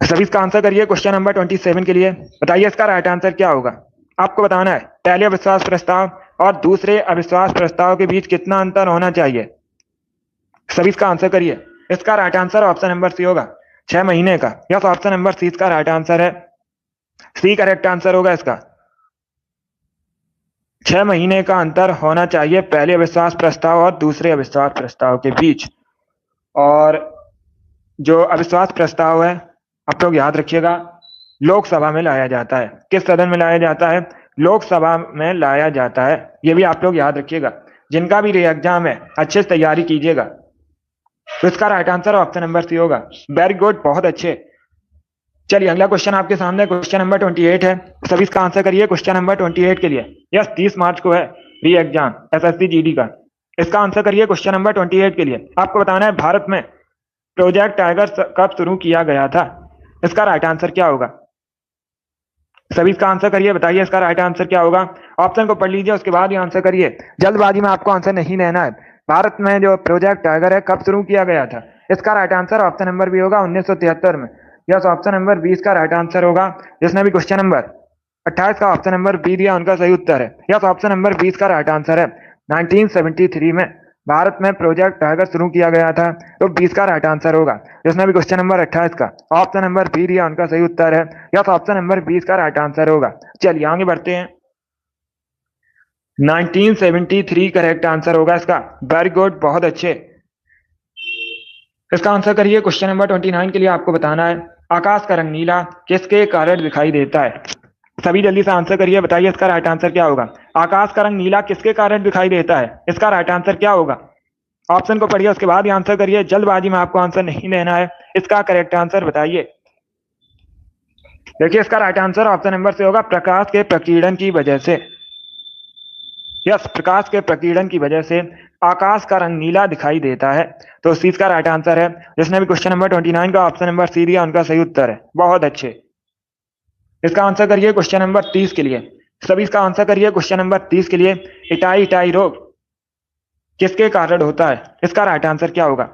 सभी इसका आंसर करिए क्वेश्चन नंबर 27 के लिए। बताइए इसका राइट आंसर क्या होगा। आपको बताना है पहले अविश्वास प्रस्ताव और दूसरे अविश्वास प्रस्ताव के बीच कितना अंतर होना चाहिए। सभी इसका आंसर करिए। इसका right answer option number C होगा, 6 महीने का। यस, ऑप्शन नंबर सी इसका राइट आंसर है। सी करेक्ट आंसर होगा इसका। 6 महीने का अंतर होना चाहिए पहले अविश्वास प्रस्ताव और दूसरे अविश्वास प्रस्ताव के बीच। और जो अविश्वास प्रस्ताव है आप लोग याद रखिएगा, लोकसभा में लाया जाता है। किस सदन में लाया जाता है? लोकसभा में लाया जाता है। ये भी आप लोग याद रखिएगा। जिनका भी री एग्जाम है अच्छे से तैयारी कीजिएगा। तो इसका right answer option number C होगा। वेरी गुड, बहुत अच्छे। चलिए अगला क्वेश्चन आपके सामने क्वेश्चन नंबर 28 है। सभी इसका आंसर करिए क्वेश्चन नंबर 28 के लिए। यस, 30 मार्च को है री एग्जाम एसएससी जीडी का। इसका आंसर करिए क्वेश्चन नंबर 28 के लिए। आपको बताना है भारत में प्रोजेक्ट टाइगर कब शुरू किया गया था। इसका राइट आंसर क्या होगा? सभी इसका आंसर करिए, बताइए इसका राइट आंसर क्या होगा। ऑप्शन को पढ़ लीजिए, उसके बाद ही आंसर करिए। जल्दबाजी में आपको आंसर नहीं लेना है। भारत में जो प्रोजेक्ट टाइगर है कब शुरू किया गया था, इसका right answer option number B होगा 1973 में। यस, ऑप्शन नंबर 20 का राइट आंसर होगा। जिसने भी क्वेश्चन नंबर 28 का ऑप्शन नंबर बी दिया उनका सही उत्तर है। यस, ऑप्शन नंबर 20 का राइट आंसर है। 1973 में भारत में प्रोजेक्ट टाइगर शुरू किया गया था, तो 20 का राइट आंसर होगा। जिसने भी क्वेश्चन नंबर 28 का ऑप्शन नंबर बी दिया उनका सही उत्तर है। यस, ऑप्शन नंबर 20 का राइट आंसर होगा। चलिए आगे बढ़ते हैं। 1973 करेक्ट आंसर होगा इसका। वेरी गुड, बहुत अच्छे। इसका आंसर करिए क्वेश्चन नंबर 29 के लिए। आपको बताना है आकाश का रंग नीला किसके कारण दिखाई देता है। सभी जल्दी से आंसर करिए, बताइए इसका राइट आंसर क्या होगा। आकाश का रंग नीला किसके कारण दिखाई देता है, इसका राइट आंसर क्या होगा। ऑप्शन को पढ़िए, उसके बाद ही आंसर करिए। जल्दबाजी में आपको आंसर नहीं लेना है, इसका करेक्ट आंसर बताइए। देखिए इसका राइट आंसर ऑप्शन नंबर से होगा प्रकाश के प्रकीर्णन की वजह से। यस, प्रकाश के प्रकीर्णन की वजह से आकाश का रंग नीला दिखाई देता है, तो इस चीज का राइट आंसर है। जिसने भी क्वेश्चन नंबर 29 का ऑप्शन नंबर सी दिया उनका सही उत्तर है। बहुत अच्छे। इसका आंसर करिए क्वेश्चन नंबर 30 के लिए। सभी इसका आंसर करिए क्वेश्चन नंबर 30 के लिए। इटाई इटाई रोग किसके कारण होता है, इसका राइट आंसर क्या होगा।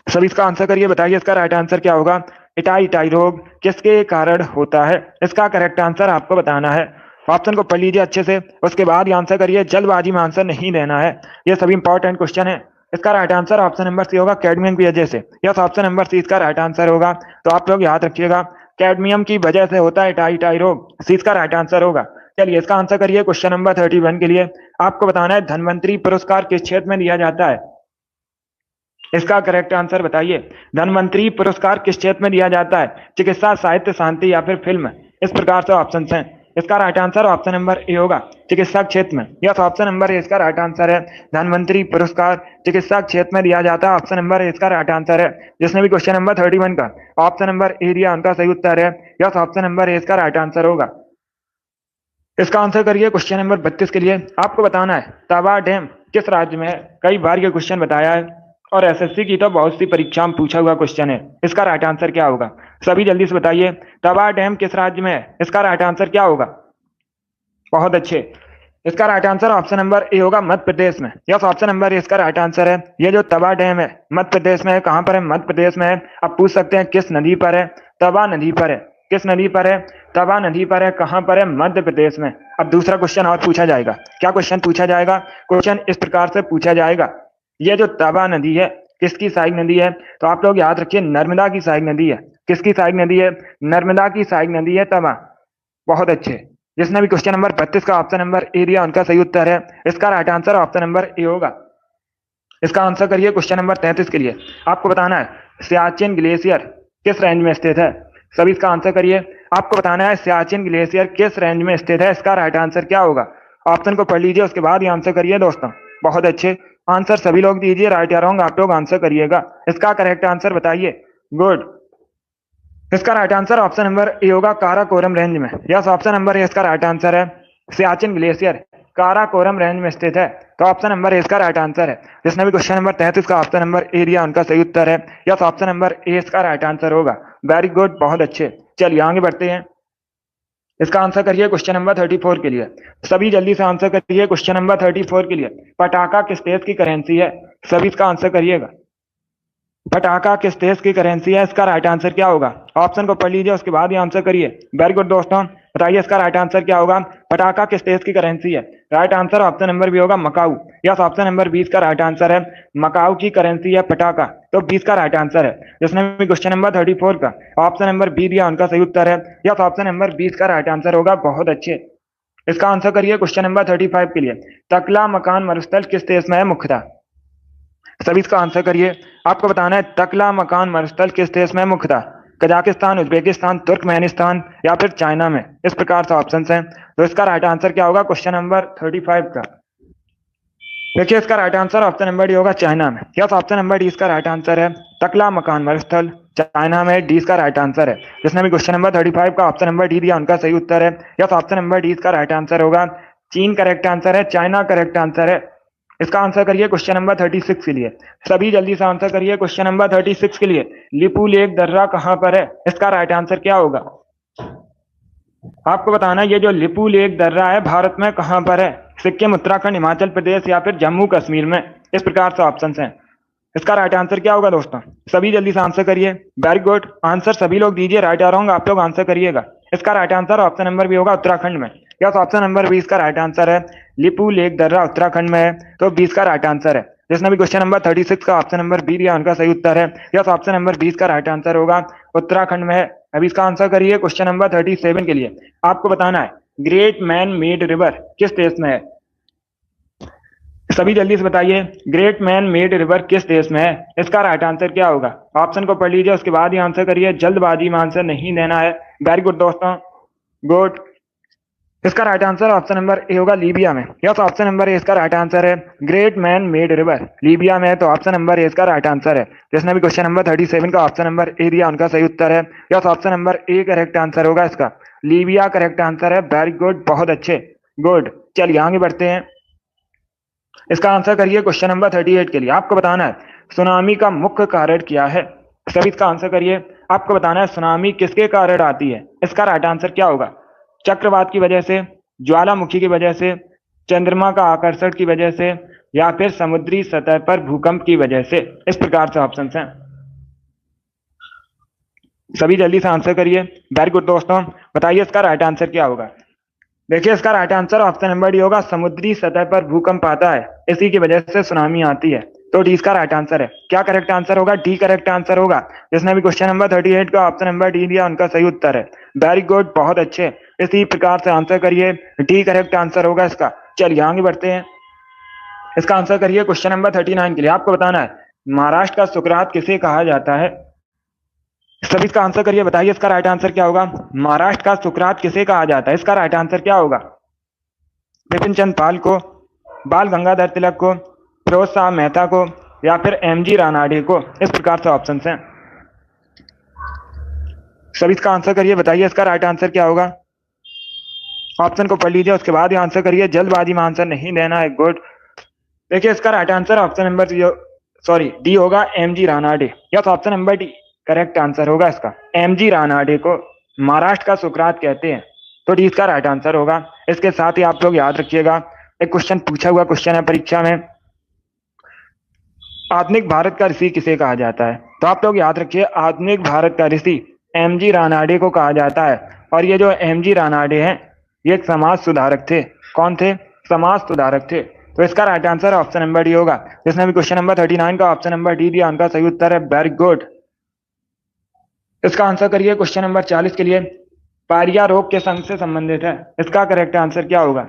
सभी इसका आंसर करिए, बताइए इसका राइट आंसर क्या होगा। इटाई इटाई रोग किसके कारण होता है, इसका करेक्ट आंसर आपको बताना है। ऑप्शन को पढ़ लीजिए अच्छे से, उसके बाद ही आंसर करिए। जल्दबाजी में आंसर नहीं देना है, ये सभी इंपॉर्टेंट क्वेश्चन है। इसका right answer option number C होगा कैडमियम की वजह से। यस, ऑप्शन नंबर सी इसका राइट आंसर होगा। तो आप लोग याद रखिएगा, कैडमियम की वजह से होता है टाई टाई रोग, सी इसका राइट आंसर होगा। चलिए इसका आंसर करिए क्वेश्चन नंबर 31 के लिए। आपको बताना है धन्वंतरी पुरस्कार किस क्षेत्र में दिया जाता है, इसका करेक्ट आंसर बताइए। धन्वंतरी पुरस्कार किस क्षेत्र में दिया जाता है, चिकित्सा, साहित्य, शांति या फिर फिल्म। इस प्रकार से ऑप्शन हैं। इसका right answer option number A होगा, चिकित्सा क्षेत्र में। यस, ऑप्शन नंबर ए इसका राइट आंसर है। धन्वंतरी पुरस्कार चिकित्सा क्षेत्र में दिया जाता है, ऑप्शन नंबर ए इसका राइट आंसर है। जिसने भी क्वेश्चन नंबर 31 का ऑप्शन नंबर ए दिया उनका सही उत्तर है। यस, ऑप्शन नंबर ए इसका राइट आंसर होगा। इसका आंसर करिए क्वेश्चन नंबर 32 के लिए। आपको बताना है तवा डैम किस राज्य में है। कई बार ये क्वेश्चन बताया है और एसएससी की तो बहुत सी परीक्षा में पूछा हुआ क्वेश्चन है। इसका राइट आंसर क्या होगा, सभी जल्दी से बताइए। तवा डैम किस राज्य में है, इसका राइट आंसर क्या होगा। बहुत अच्छे। इसका right answer option number A होगा, मध्य प्रदेश में। यस, ऑप्शन नंबर ए इसका राइट आंसर है। ये जो तवा डैम है मध्य प्रदेश में है। कहां पर है, मध्य प्रदेश में है। अब पूछ सकते हैं किस नदी पर है, तवा नदी पर है। किस नदी पर है, तवा नदी पर है। कहां पर है, मध्य प्रदेश में। अब दूसरा क्वेश्चन और पूछा जाएगा। क्या क्वेश्चन पूछा जाएगा, क्वेश्चन इस प्रकार से पूछा जाएगा, ये जो तवा नदी है किसकी सहायक नदी है। तो आप लोग याद रखिए नर्मदा की सहायक नदी है। किसकी सहायक नदी है, नर्मदा की सहायक नदी है तवा। बहुत अच्छे। जिसने भी क्वेश्चन नंबर 32 का ऑप्शन नंबर ए दिया उनका सही उत्तर है। इसका right answer option number A होगा। इसका आंसर करिए क्वेश्चन नंबर 33 के लिए। आपको बताना है सियाचिन ग्लेशियर किस रेंज में स्थित है। सभी इसका आंसर करिए। आपको बताना है सियाचिन ग्लेशियर किस रेंज में स्थित है, इसका राइट आंसर क्या होगा। ऑप्शन को पढ़ लीजिए, उसके बाद ही आंसर करिए दोस्तों। बहुत अच्छे। आंसर सभी लोग दीजिए, राइट या रॉन्ग आप लोग आंसर करिएगा। इसका करेक्ट आंसर बताइए। गुड। इसका right answer option number A होगा, काराकोरम रेंज में। यस, ऑप्शन नंबर ए इसका राइट आंसर है। सियाचिन ग्लेशियर काराकोरम रेंज में स्थित है, तो ऑप्शन नंबर ए इसका राइट आंसर है। जिसने भी क्वेश्चन नंबर 33 का ऑप्शन नंबर ए दिया उनका सही उत्तर है। यस, ऑप्शन नंबर ए इसका राइट आंसर होगा। वेरी गुड, बहुत अच्छे। चलिए आगे बढ़ते हैं। इसका आंसर करिए क्वेश्चन नंबर 34 के लिए। सभी जल्दी से आंसर करिए क्वेश्चन नंबर 34 के लिए। पटाखा किस देश की करेंसी है, सभी इसका आंसर करिएगा। पटाखा किस देश की करेंसी है, इसका राइट आंसर क्या होगा। ऑप्शन को पढ़ लीजिए, उसके बाद ही आंसर करिए। वेरी गुड दोस्तों, बताइए इसका राइट आंसर क्या होगा। पटाखा किस देश की करेंसी है, right answer option number B होगा, मकाऊ। यस, ऑप्शन नंबर 20 का राइट आंसर है। मकाऊ की करेंसी है पटाखा, तो 20 का राइट आंसर है। जिसने भी क्वेश्चन नंबर 34 का ऑप्शन नंबर बी दिया उनका सही उत्तर है। यस, ऑप्शन नंबर 20 का राइट आंसर होगा। बहुत अच्छे। इसका आंसर करिए क्वेश्चन नंबर 35 के लिए। तकला मकान मरुस्थल किस देश में है मुख्यतः, सभी इसका आंसर करिए। आपको बताना है तकला मकान मरुस्थल किस देश में मुख्यतः, कजाकिस्तान, उज्बेकिस्तान, तुर्कमेनिस्तान या फिर चाइना में। इस प्रकार से ऑप्शंस हैं, तो इसका राइट आंसर क्या होगा क्वेश्चन नंबर 35 का। देखिए इसका right answer option number D होगा, चाइना में। यस, ऑप्शन नंबर डी इसका राइट आंसर है। तकला मकान मरुस्थल चाइना में, डी इसका राइट आंसर है। जिसने भी क्वेश्चन नंबर 35 का ऑप्शन नंबर डी दिया उनका सही उत्तर है। यस, ऑप्शन नंबर डी इसका राइट आंसर होगा। चीन करेक्ट आंसर है, चाइना करेक्ट आंसर है। इसका आंसर करिए क्वेश्चन नंबर 36 के लिए। सभी जल्दी से आंसर करिए क्वेश्चन नंबर 36 के लिए। लिपू लेक दर्रा कहां पर है? इसका राइट आंसर क्या होगा? आपको बताना है ये जो लिपू लेक दर्रा है भारत में कहां पर है? सिक्किम, उत्तराखंड, हिमाचल प्रदेश या फिर जम्मू कश्मीर में। इस प्रकार से ऑप्शन हैं। इसका राइट आंसर क्या होगा दोस्तों? सभी जल्दी से आंसर करिए। वेरी गुड, आंसर सभी लोग दीजिए। राइट आ रहा आप लोग आंसर करिएगा। इसका right answer option number B होगा, उत्तराखंड में। यस, ऑप्शन नंबर 20 का राइट आंसर है। लिपू लेक दर्रा उत्तराखंड में है, तो 20 का राइट आंसर है। जिसने भी क्वेश्चन नंबर 36 का ऑप्शन नंबर बी दिया उनका सही उत्तर है। यस, ऑप्शन नंबर 20 का राइट आंसर होगा, उत्तराखंड में है। अभी इसका आंसर करिए क्वेश्चन नंबर 37 के लिए। आपको बताना है ग्रेट मैन मेड रिवर किस देश में है? सभी जल्दी से बताइए, ग्रेट मैन मेड रिवर किस देश में है? इसका राइट आंसर क्या होगा? ऑप्शन को पढ़ लीजिए, उसके बाद ही आंसर करिए। जल्दबाजी में आंसर नहीं देना है। वेरी गुड दोस्तों, गुड। इसका right answer option number A होगा, लीबिया में। यस, ऑप्शन नंबर ए इसका राइट आंसर है। Great man made river Libya में है, तो ऑप्शन नंबर ए इसका राइट आंसर है। जिसने भी क्वेश्चन नंबर 37 का ऑप्शन नंबर ए दिया उनका सही उत्तर है। Yes, option number A correct answer होगा इसका। लीबिया करेक्ट आंसर है। वेरी गुड, बहुत अच्छे, गुड। चलिए आगे बढ़ते हैं। इसका आंसर करिए क्वेश्चन नंबर 38 के लिए। आपको बताना है सुनामी का मुख्य कारण क्या है? सभी इसका आंसर करिए। आपको बताना है सुनामी किसके कारण आती है? इसका राइट आंसर क्या होगा? चक्रवात की वजह से, ज्वालामुखी की वजह से, चंद्रमा का आकर्षण की वजह से, या फिर समुद्री सतह पर भूकंप की वजह से। इस प्रकार से ऑप्शन हैं। सभी जल्दी से आंसर करिए। वेरी गुड दोस्तों, बताइए इसका राइट आंसर क्या होगा? देखिए इसका right answer option number D होगा, समुद्री सतह पर भूकंप आता है, इसी की वजह से सुनामी आती है, तो डी इसका राइट आंसर है। क्या करेक्ट आंसर होगा? डी करेक्ट आंसर होगा। जिसने भी क्वेश्चन नंबर 38 का ऑप्शन नंबर डी दिया उनका सही उत्तर है। वेरी गुड, बहुत अच्छे। इसी प्रकार से आंसर करिए, डी करेक्ट आंसर होगा इसका। चलिए आगे बढ़ते हैं। इसका आंसर करिए क्वेश्चन नंबर 39 के लिए। आपको बताना है महाराष्ट्र का सुकरात किसे कहा जाता है? सभी इसका आंसर करिए, बताइए इसका राइट आंसर क्या होगा? महाराष्ट्र का सुकरात किसे कहा जाता है? इसका राइट आंसर क्या होगा? बिपिन चंद्र पाल को, बाल गंगाधर तिलक को, फिरोज शाह मेहता को, या फिर एमजी रानाडे को। इस प्रकार से ऑप्शन हैं। सभी इसका आंसर करिए, बताइए इसका राइट आंसर क्या होगा? ऑप्शन को पढ़ लीजिए, उसके बाद ही आंसर करिए। जल्दबाजी में आंसर नहीं देना है। गुड। देखिए इसका right answer option number D होगा, MG Ranade. Yes, option number D correct answer होगा इसका। एमजी रानाडे को महाराष्ट्र का सुकरात कहते हैं, तो डी इसका राइट आंसर होगा। इसके साथ ही आप लोग याद रखिएगा, एक क्वेश्चन पूछा हुआ क्वेश्चन है परीक्षा में, आधुनिक भारत का ऋषि किसे कहा जाता है? तो आप लोग याद रखिए, आधुनिक भारत का ऋषि एमजी रानाडे को कहा जाता है। और ये जो एमजी रानाडे हैं, ये एक समाज सुधारक थे। कौन थे? समाज सुधारक थे। तो इसका right answer option number D होगा। जिसने भी क्वेश्चन नंबर 39 का ऑप्शन नंबर डी दिया उनका सही उत्तर है। Very good. इसका आंसर करिए क्वेश्चन नंबर 40 के लिए। पारिया रोग किस अंग से संबंधित है? इसका करेक्ट आंसर क्या होगा?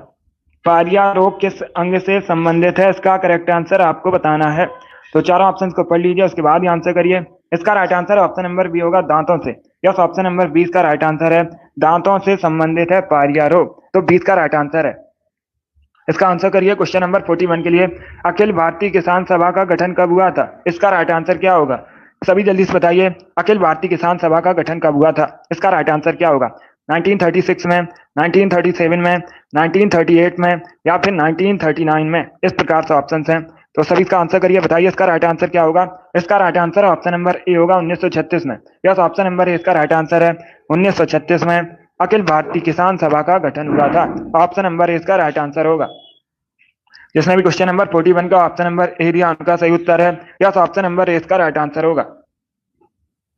पारिया रोग किस अंग से संबंधित है? इसका करेक्ट आंसर आपको बताना है। तो चारों ऑप्शंस को पढ़ लीजिए, उसके बाद ही आंसर करिए। इसका right answer option number B होगा, दांतों से। यस, ऑप्शन नंबर 20 का राइट आंसर है। दांतों से संबंधित है पारिया रोग, तो 20 का राइट आंसर है। इसका आंसर करिए क्वेश्चन नंबर 41 के लिए। अखिल भारतीय किसान सभा का गठन कब हुआ था? इसका राइट आंसर क्या होगा? सभी जल्दी से बताइए, अखिल भारतीय किसान सभा का गठन कब हुआ था? इसका राइट आंसर क्या होगा? 1936 में, 1937 में, 1938 में, या फिर 1939 में। इस प्रकार से ऑप्शन हैं। तो सभी इसका आंसर करिए, बताइए इसका राइट आंसर क्या होगा? इसका right answer option number A होगा, 1936 में। यस, ऑप्शन नंबर ए इसका राइट आंसर है। 1936 में अखिल भारतीय किसान सभा का गठन हुआ था। ऑप्शन नंबर ए इसका राइट आंसर होगा। जिसने भी क्वेश्चन नंबर 41 का ऑप्शन नंबर ए दिया उनका सही उत्तर है। यस, ऑप्शन नंबर ए इसका राइट आंसर होगा।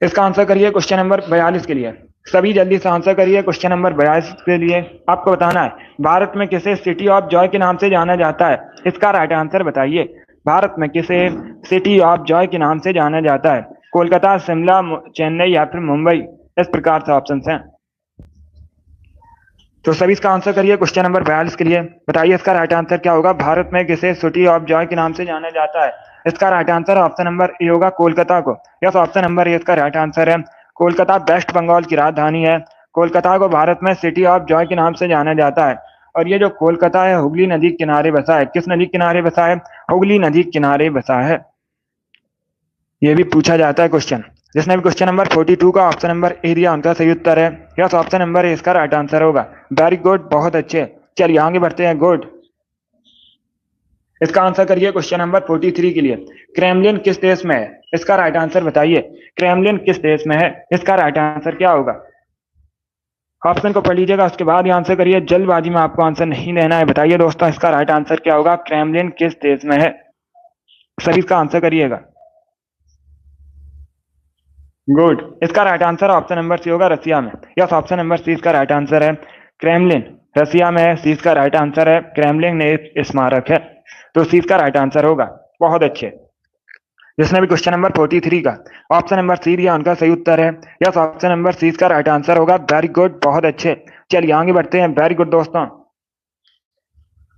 इसका आंसर करिए क्वेश्चन नंबर 42 के लिए। सभी जल्दी से आंसर करिए क्वेश्चन नंबर 42 के लिए। आपको बताना है भारत में किसे सिटी ऑफ जॉय के नाम से जाना जाता है? इसका राइट आंसर बताइए। भारत में किसे सिटी ऑफ जॉय के नाम से जाना जाता है? कोलकाता, शिमला, चेन्नई, या फिर मुंबई। इस प्रकार से ऑप्शन हैं। तो सभी इसका आंसर करिए क्वेश्चन नंबर 42 के लिए। बताइए इसका राइट आंसर क्या होगा? भारत में किसे सिटी ऑफ जॉय के नाम से जाना जाता है? इसका right answer option number A होगा, कोलकाता को। यस, ऑप्शन नंबर ए इसका राइट आंसर है। कोलकाता वेस्ट बंगाल की राजधानी है। कोलकाता को भारत में सिटी ऑफ जॉय के नाम से जाना जाता है। और ये जो कोलकाता है, हुगली नदी के किनारे बसा है। किस नदी के किनारे बसा है? हुगली नदी के किनारे बसा है। ये भी पूछा जाता है क्वेश्चन। जिसने भी क्वेश्चन नंबर 42 का ऑप्शन नंबर ए दिया उनका सही उत्तर है। यस, ऑप्शन नंबर ए इसका राइट आंसर होगा। वेरी गुड, बहुत अच्छे। चलिए आगे बढ़ते हैं। गुड। इसका आंसर करिए क्वेश्चन नंबर 43 के लिए। क्रेमलिन किस देश में है? इसका राइट आंसर बताइए। क्रेमलिन किस देश में है? इसका राइट आंसर क्या होगा? ऑप्शन को पढ़ लीजिएगा, उसके बाद ही आंसर करिए। जल्दबाजी में आपको आंसर नहीं देना है। बताइए दोस्तों, इसका राइट आंसर क्या होगा? क्रेमलिन किस देश में है? सभी इसका आंसर करिएगा। गुड। इसका right answer option number C होगा, रसिया में। यस, ऑप्शन नंबर सी इसका राइट आंसर है। क्रेमलिन रसिया में है। सी इसका राइट आंसर है। क्रेमलिन में एक स्मारक है, तो सी इसका राइट आंसर होगा। बहुत अच्छे। जिसने भी क्वेश्चन नंबर 43 का ऑप्शन नंबर सी दिया उनका सही उत्तर है। यस, ऑप्शन नंबर सी इसका राइट आंसर होगा। वेरी गुड, बहुत अच्छे। चलिए आगे बढ़ते हैं। वेरी गुड दोस्तों।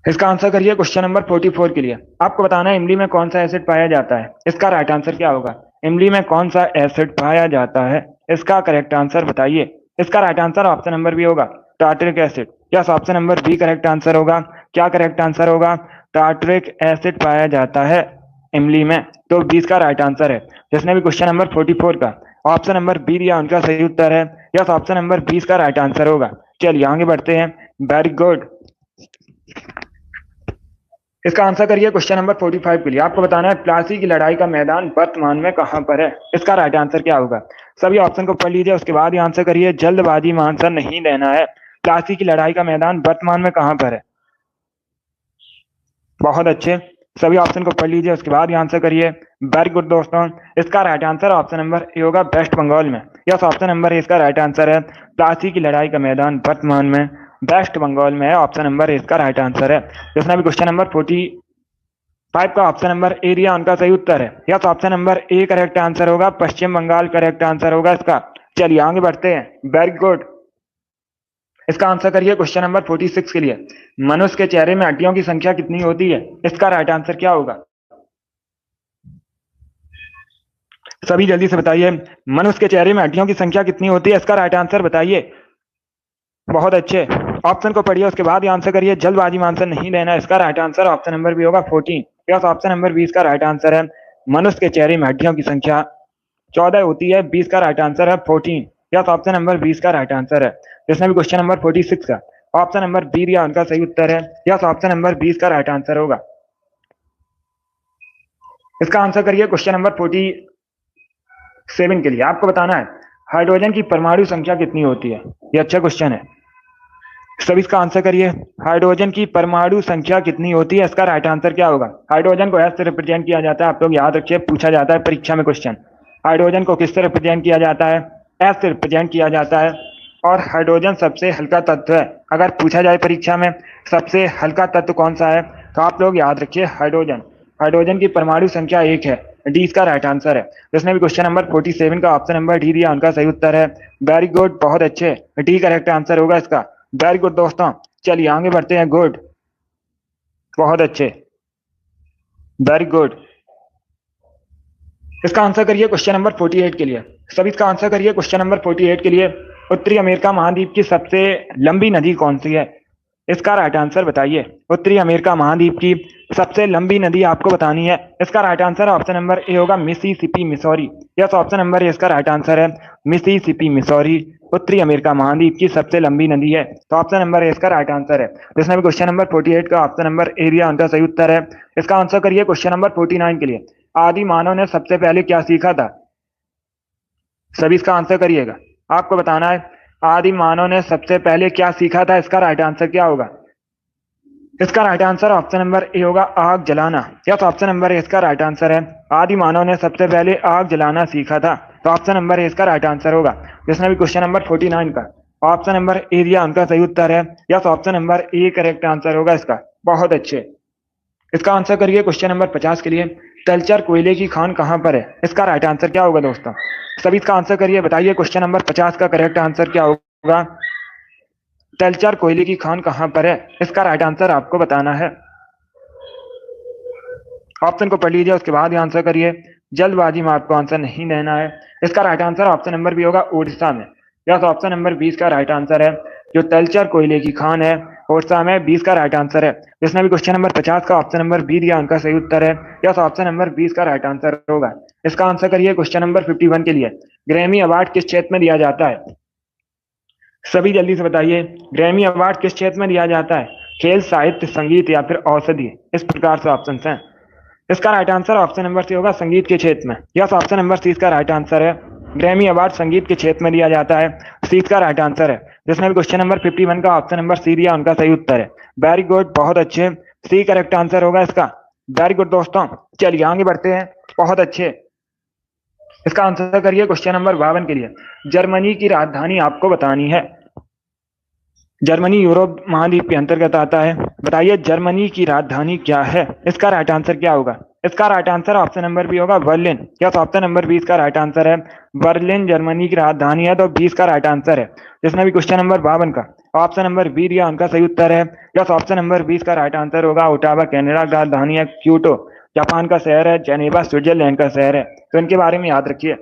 इसका आंसर करिए क्वेश्चन नंबर 44 के लिए। आपको बताना है इमली में कौन सा एसिड पाया जाता है। इसका राइट आंसर क्या होगा? इमली में कौन सा एसिड पाया जाता है? इसका करेक्ट आंसर बताइए। इसका right answer option number B होगा, tartaric acid. Yes, option number B correct answer होगा। क्या करेक्ट आंसर होगा? टार्टरिक एसिड पाया जाता है इमली में, तो बी इसका राइट आंसर है। जिसने भी क्वेश्चन नंबर 44 का ऑप्शन नंबर बी दिया उनका सही उत्तर है। यस, ऑप्शन नंबर बी इसका राइट आंसर होगा। चलिए आगे बढ़ते हैं। Very good. इसका आंसर करिए क्वेश्चन नंबर 45 के लिए। आपको बताना है प्लासी की लड़ाई का मैदान वर्तमान में कहां पर है। इसका राइट आंसर क्या होगा? सभी ऑप्शन को पढ़ लीजिए, उसके बाद ही आंसर करिए। जल्दबाजी में आंसर नहीं देना है। प्लासी की लड़ाई का मैदान वर्तमान में कहां पर है? बहुत अच्छे। सभी ऑप्शन को पढ़ लीजिए, उसके बाद ही आंसर करिए। वेरी गुड दोस्तों। इसका right answer option number A होगा, वेस्ट बंगाल में। यस, ऑप्शन नंबर ए इसका राइट आंसर है। प्लासी की लड़ाई का मैदान वर्तमान में वेस्ट बंगाल में है। ऑप्शन नंबर ए इसका राइट आंसर है। जिसने भी क्वेश्चन नंबर 45 का ऑप्शन नंबर ए दिया उनका सही उत्तर है। Yes, option number A correct answer होगा। पश्चिम बंगाल करेक्ट आंसर होगा इसका। चलिए आगे बढ़ते हैं। Very good. इसका आंसर करिए क्वेश्चन नंबर 46 के लिए। मनुष्य के चेहरे में हड्डियों की संख्या कितनी होती है? इसका राइट आंसर क्या होगा? सभी जल्दी से बताइए। मनुष्य के चेहरे में हड्डियों की संख्या कितनी होती है? इसका राइट आंसर बताइए। बहुत अच्छे। ऑप्शन को पढ़िए, उसके बाद ही आंसर करिए। जल्दबाजी में आंसर नहीं देना। इसका right answer option number B होगा, 14। यस, ऑप्शन नंबर 20 का राइट आंसर है। मनुष्य के चेहरे में हड्डियों की संख्या 14 होती है। 20 का राइट आंसर है 14। यस, ऑप्शन नंबर 20 का राइट आंसर है। जिसने भी क्वेश्चन नंबर 46 का ऑप्शन नंबर बी दिया उनका सही उत्तर है। यस, ऑप्शन नंबर 20 का राइट आंसर होगा। इसका आंसर करिए क्वेश्चन नंबर 47 के लिए। आपको बताना है हाइड्रोजन की परमाणु संख्या कितनी होती है। ये अच्छा क्वेश्चन है। सभी इसका आंसर करिए। हाइड्रोजन की परमाणु संख्या कितनी होती है? इसका राइट आंसर क्या होगा? हाइड्रोजन को एस से रिप्रेजेंट किया जाता है। आप लोग याद रखिए, पूछा जाता है परीक्षा में क्वेश्चन। हाइड्रोजन को किससे रिप्रेजेंट किया जाता है? एस से रिप्रेजेंट किया जाता है। और हाइड्रोजन सबसे हल्का तत्व है। अगर पूछा जाए परीक्षा में सबसे हल्का तत्व कौन सा है, तो आप लोग याद रखिए हाइड्रोजन। हाइड्रोजन की परमाणु संख्या 1 है। डी इसका राइट आंसर है। जिसने भी क्वेश्चन नंबर 47 का ऑप्शन नंबर डी दिया उनका सही उत्तर है। वेरी गुड, बहुत अच्छे। डी करेक्ट आंसर होगा इसका। वेरी गुड दोस्तों। चलिए आगे बढ़ते हैं। गुड, बहुत अच्छे। Very good. इसका आंसर करिए क्वेश्चन नंबर 48 के लिए। सभी इसका आंसर करिए क्वेश्चन नंबर 48 के लिए। उत्तरी अमेरिका महाद्वीप की सबसे लंबी नदी कौन सी है? इसका राइट आंसर बताइए। उत्तरी अमेरिका महाद्वीप की सबसे लंबी नदी आपको बतानी है। इसका right answer option number A होगा, Mississippi Missouri. Yes, option number A इसका राइट आंसर है। मिसिसिपी मिसौरी उत्तरी अमेरिका महाद्वीप की सबसे लंबी नदी है, तो ऑप्शन नंबर ए इसका राइट आंसर है। जिसने भी क्वेश्चन नंबर 48 का ऑप्शन नंबर ए दिया उनका सही उत्तर है। इसका आंसर करिए क्वेश्चन नंबर 49 के लिए। आदि मानव ने सबसे पहले क्या सीखा था? सभी इसका आंसर करिएगा। आपको बताना है आदि मानव ने सबसे पहले क्या सीखा था। इसका राइट आंसर क्या होगा? इसका right answer option number A होगा, आग जलाना। यस, ऑप्शन नंबर ए इसका राइट आंसर है। आदि मानव ने सबसे पहले आग जलाना सीखा था, तो ऑप्शन नंबर ए इसका राइट आंसर होगा। जिसने भी क्वेश्चन नंबर 49 का ऑप्शन नंबर ए दिया उनका सही उत्तर है। Yes, option number A correct answer होगा इसका। बहुत अच्छे। इसका आंसर करिए क्वेश्चन नंबर 50 के लिए। तलचर कोयले की खान कहां पर है? इसका राइट आंसर क्या होगा दोस्तों? सभी इसका आंसर करिए, बताइए क्वेश्चन नंबर 50 का करेक्ट आंसर क्या होगा। तलचर कोयले की खान कहां पर है? इसका राइट आंसर आपको बताना है। ऑप्शन को पढ़ लीजिए, उसके बाद ही आंसर करिए। जल्दबाजी में आपको आंसर नहीं देना है। इसका right answer option number B होगा, उड़ीसा में। यस, ऑप्शन नंबर 20 का राइट आंसर है। जो तलचर कोयले की खान है उड़ीसा में, 20 का राइट आंसर है। जिसने भी क्वेश्चन नंबर 50 का ऑप्शन नंबर बी दिया उनका सही उत्तर है। यस, ऑप्शन नंबर 20 का राइट आंसर होगा। इसका आंसर करिए क्वेश्चन नंबर 51 के लिए। ग्रैमी अवार्ड किस क्षेत्र में दिया जाता है? सभी जल्दी से बताइए, ग्रैमी अवार्ड किस क्षेत्र में दिया जाता है? खेल, साहित्य, संगीत या फिर औषधि? इस प्रकार से ऑप्शन हैं। इसका right answer option number C होगा, संगीत के क्षेत्र में। यस, ऑप्शन नंबर सी इसका राइट आंसर है। ग्रैमी अवार्ड संगीत के क्षेत्र में दिया जाता है, सी इसका राइट आंसर है। जिसने भी क्वेश्चन नंबर 51 का ऑप्शन नंबर सी दिया, उनका सही उत्तर है। वेरी गुड, बहुत अच्छे, सी करेक्ट आंसर होगा इसका। वेरी गुड दोस्तों, चलिए आगे बढ़ते हैं। बहुत अच्छे, इसका आंसर करिए क्वेश्चन नंबर 52 के लिए। जर्मनी की राजधानी आपको बतानी है। जर्मनी यूरोप महाद्वीप के अंतर्गत आता है। बताइए जर्मनी की राजधानी क्या है? इसका राइट आंसर क्या होगा? इसका right answer option number B होगा, Berlin. Yes, option number B इसका राइट आंसर है। बर्लिन जर्मनी की राजधानी है, तो बी इसका राइट आंसर है। जिसने भी क्वेश्चन नंबर 52 का ऑप्शन नंबर बी दिया, उनका सही उत्तर है। यस, ऑप्शन नंबर बी इसका राइट आंसर होगा। ओटावा कनाडा की राजधानी है, क्योटो जापान का शहर है, जेनेवा स्विट्जरलैंड का शहर है। तो इनके बारे में याद रखिए।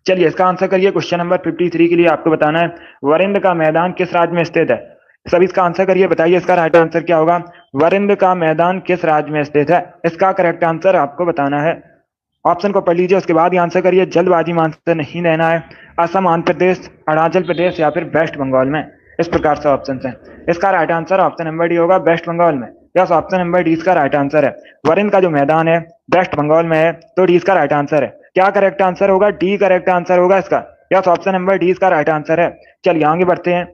चलिए इसका आंसर करिए क्वेश्चन नंबर 53 के लिए। आपको बताना है वरिंद का मैदान किस राज्य में स्थित है? सभी इसका आंसर करिए, बताइए इसका राइट आंसर क्या होगा? वरिंद का मैदान किस राज्य में स्थित है? इसका करेक्ट आंसर आपको बताना है। ऑप्शन को पढ़ लीजिए, उसके बाद ही आंसर करिए। जल्दबाजी में आंसर नहीं देना है। असम, आंध्र प्रदेश, अरुणाचल प्रदेश या फिर वेस्ट बंगाल में? इस प्रकार से ऑप्शन है। इसका right answer option number D होगा, वेस्ट बंगाल में। यस, ऑप्शन नंबर डी इसका राइट आंसर है। वरिंद का जो मैदान है वेस्ट बंगाल में है, तो डी इसका राइट आंसर है। क्या करेक्ट आंसर होगा? डी करेक्ट आंसर होगा इसका। यस, ऑप्शन नंबर डी इसका राइट आंसर है। चलिए आगे बढ़ते हैं।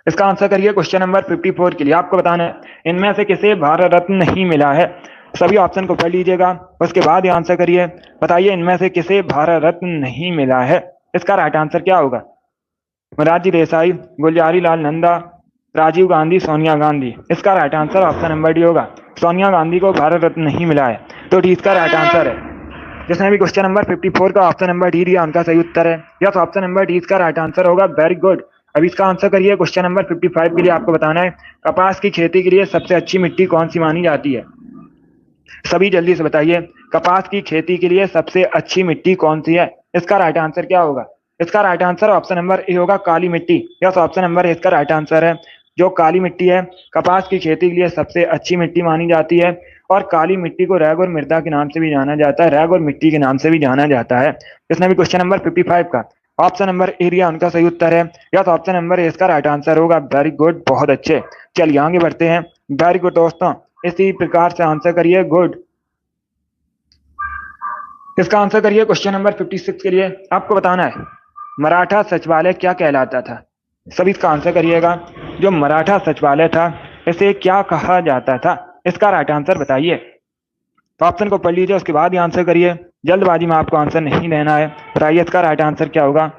इसका आंसर करिए क्वेश्चन नंबर 54 के लिए। आपको बताना है इनमें से किसे भारत रत्न नहीं मिला है? सभी ऑप्शन को पढ़ लीजिएगा, उसके बाद ही आंसर करिए। बताइए इनमें से किसे भारत रत्न नहीं मिला है? इसका राइट आंसर क्या होगा? मोरारजी देसाई, गुलजारी लाल नंदा, राजीव गांधी, सोनिया गांधी? इसका right answer option number D होगा। सोनिया गांधी को भारत रत्न नहीं मिला है, तो डी इसका राइट आंसर है। जिसने भी क्वेश्चन नंबर 54 का ऑप्शन नंबर डी दिया, उनका सही उत्तर है। यस, ऑप्शन नंबर डी इसका राइट आंसर होगा। Very good. अब इसका आंसर करिए क्वेश्चन नंबर 55 के लिए। आपको बताना है कपास की खेती के लिए सबसे अच्छी मिट्टी कौन सी मानी जाती है? सभी जल्दी से बताइए, कपास की खेती के लिए सबसे अच्छी मिट्टी कौन सी है? इसका राइट आंसर क्या होगा? इसका right answer option number A होगा, काली मिट्टी। यस, ऑप्शन नंबर ए इसका राइट आंसर है। जो काली मिट्टी है कपास की खेती के लिए सबसे अच्छी मिट्टी मानी जाती है। और काली मिट्टी को रैग और मृदा के नाम से भी जाना जाता है, रैग और मिट्टी के नाम से भी जाना जाता है। इसने भी क्वेश्चन नंबर 55 का ऑप्शन नंबर ए दिया, उनका सही उत्तर है। यस, ऑप्शन नंबर ए इसका राइट आंसर होगा। वेरी गुड, बहुत अच्छे। चलिए आगे बढ़ते हैं। वेरी गुड दोस्तों, इसी प्रकार से आंसर करिए। गुड। इसका आंसर करिए क्वेश्चन नंबर 56 के लिए। आपको बताना है मराठा सचिवालय क्या कहलाता था? सभी इसका आंसर करिएगा। जो मराठा सचिवालय था इसे क्या कहा जाता था? इसका राइट आंसर बताइए। तो ऑप्शन को पढ़ लीजिए, उसके बाद ही आंसर करिए। जल्दबाजी में आपको आंसर नहीं देना है। बताइए इसका राइट आंसर क्या होगा?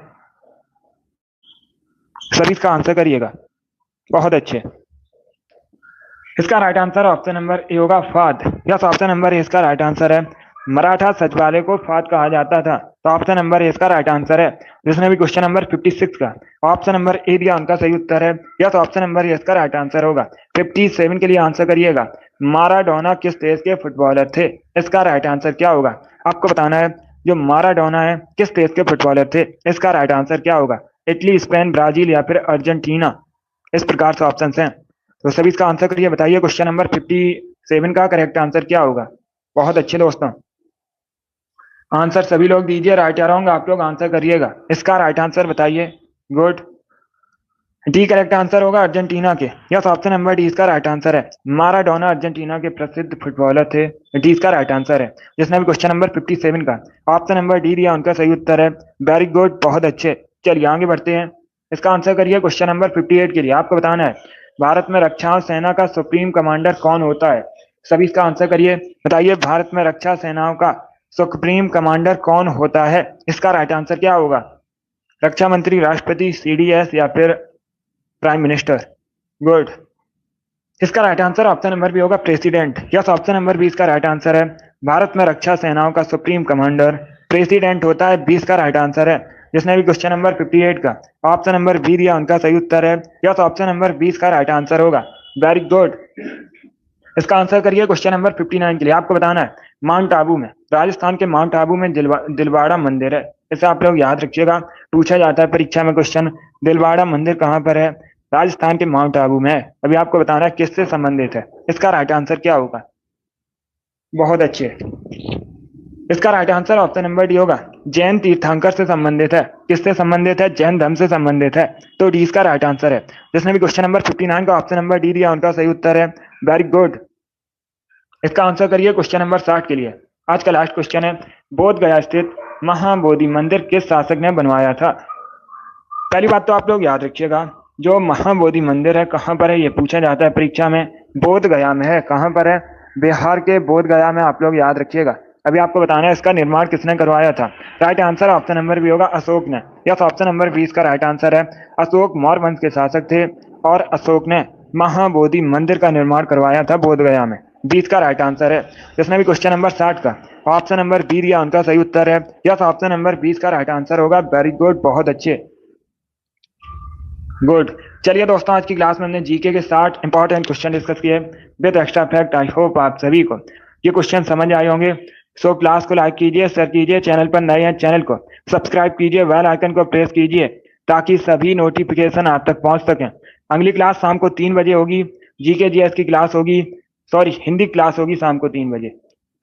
सभी इसका आंसर करिएगा। बहुत अच्छे। इसका right answer option number A होगा, फाद। यस, ऑप्शन नंबर ए इसका राइट आंसर है। मराठा सचिवालय को फाद कहा जाता था, तो ऑप्शन नंबर ए इसका राइट आंसर है। जिसने भी क्वेश्चन नंबर 56 का ऑप्शन नंबर ए दिया, उनका सही उत्तर है। यस, ऑप्शन नंबर ए इसका राइट आंसर होगा। 57 के लिए आंसर करिएगा। माराडोना किस देश के फुटबॉलर थे? इसका राइट आंसर क्या होगा? आपको बताना है जो माराडोना है किस देश के फुटबॉलर थे? इसका राइट आंसर क्या होगा? इटली, स्पेन, ब्राजील या फिर अर्जेंटीना? इस प्रकार से ऑप्शन हैं। तो सभी इसका आंसर करिए। बताइए क्वेश्चन नंबर 57 का करेक्ट आंसर क्या होगा? बहुत अच्छे दोस्तों, आंसर सभी लोग दीजिए। राइट या रॉन्ग आप लोग आंसर करिएगा। इसका राइट आंसर बताइए। गुड। डी करेक्ट आंसर होगा, अर्जेंटीना के। यस, ऑप्शन नंबर डी इसका राइट आंसर है। माराडोना अर्जेंटीना के प्रसिद्ध फुटबॉलर थे, डी इसका राइट आंसर है। जिसने भी क्वेश्चन नंबर 57 का ऑप्शन नंबर डी दिया, उनका सही उत्तर है। वेरी गुड, बहुत अच्छे। चलिए आगे बढ़ते हैं। इसका आंसर करिए क्वेश्चन नंबर 58 के लिए। आपको बताना है भारत में रक्षा सेना का सुप्रीम कमांडर कौन होता है? सभी इसका आंसर करिए। बताइए भारत में रक्षा सेनाओं का सुप्रीम कमांडर कौन होता है? इसका राइट आंसर क्या होगा? रक्षा मंत्री, राष्ट्रपति, सीडीएस या फिर प्राइम मिनिस्टर? गुड। इसका right answer option number B होगा, president. Yes, option number B इसका राइट आंसर है। भारत में रक्षा सेनाओं का सुप्रीम कमांडर प्रेसिडेंट होता है, 20 का राइट आंसर है। जिसने भी क्वेश्चन नंबर 58 का ऑप्शन नंबर बी दिया, उनका सही उत्तर है। यस, ऑप्शन नंबर 20 का राइट आंसर होगा। Very good. इसका आंसर करिए क्वेश्चन नंबर 59 के लिए। आपको बताना है माउंट आबू में, राजस्थान के माउंट आबू में दिलवाड़ा मंदिर है। इसे आप लोग याद रखिएगा, पूछा जाता है परीक्षा में क्वेश्चन। दिलवाड़ा मंदिर कहाँ पर है? राजस्थान के माउंट आबू में है। अभी आपको बताना है किससे संबंधित है। इसका राइट आंसर क्या होगा? बहुत अच्छे। इसका right answer option number D होगा, जैन तीर्थंकर से संबंधित है। किससे संबंधित है? जैन धर्म से संबंधित है, तो डी इसका राइट आंसर है। जिसने भी क्वेश्चन नंबर 59 का ऑप्शन नंबर डी दिया उनका सही उत्तर है। Very good. इसका आंसर करिए क्वेश्चन नंबर 60 के लिए। आज का लास्ट क्वेश्चन है, बोध गया स्थित महाबोधि मंदिर किस शासक ने बनवाया था? पहली बात तो आप लोग याद रखिएगा, जो महाबोधि मंदिर है कहाँ पर है ये पूछा जाता है परीक्षा में। बोध गया में है। कहाँ पर है? बिहार के बोध गया में। आप लोग याद रखिएगा। अभी आपको बताना है इसका निर्माण किसने करवाया था। Right answer option number B होगा, अशोक ने। यस, ऑप्शन नंबर 20 का राइट आंसर है। अशोक मौर्य वंश के शासक थे और अशोक ने महाबोधि मंदिर का निर्माण करवाया था बोध गया में। 20 का राइट आंसर है। जिसने भी क्वेश्चन नंबर 60 का ऑप्शन नंबर बी दिया उनका सही उत्तर है। यस, ऑप्शन नंबर 20 का राइट आंसर होगा। वेरी गुड, बहुत अच्छे, गुड। चलिए दोस्तों, आज की क्लास में हमने जीके के 60 इंपॉर्टेंट क्वेश्चन डिस्कस किए with extra fact. I hope आप सभी को ये क्वेश्चन समझ आए होंगे। सो क्लास को लाइक कीजिए, शेयर कीजिए, चैनल पर नए हैं चैनल को सब्सक्राइब कीजिए, बेल आइकन को प्रेस कीजिए ताकि सभी नोटिफिकेशन आप तक पहुंच सकें। अगली क्लास शाम को 3 बजे होगी। जीके जीएस की क्लास होगी, सॉरी हिंदी क्लास होगी शाम को 3 बजे।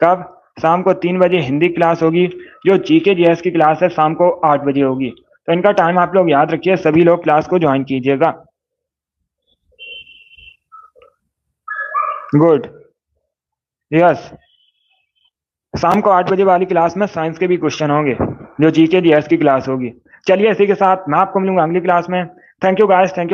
कब? शाम को 3 बजे हिंदी क्लास होगी। जो जीके जीएस की क्लास है शाम को 8 बजे होगी। तो इनका टाइम आप लोग याद रखिए, सभी लोग क्लास को ज्वाइन कीजिएगा। गुड। यस, शाम को 8 बजे वाली क्लास में साइंस के भी क्वेश्चन होंगे, जो जीके जीएस की क्लास होगी। चलिए इसी के साथ मैं आपको मिलूंगा अगली क्लास में। Thank you guys, thank you.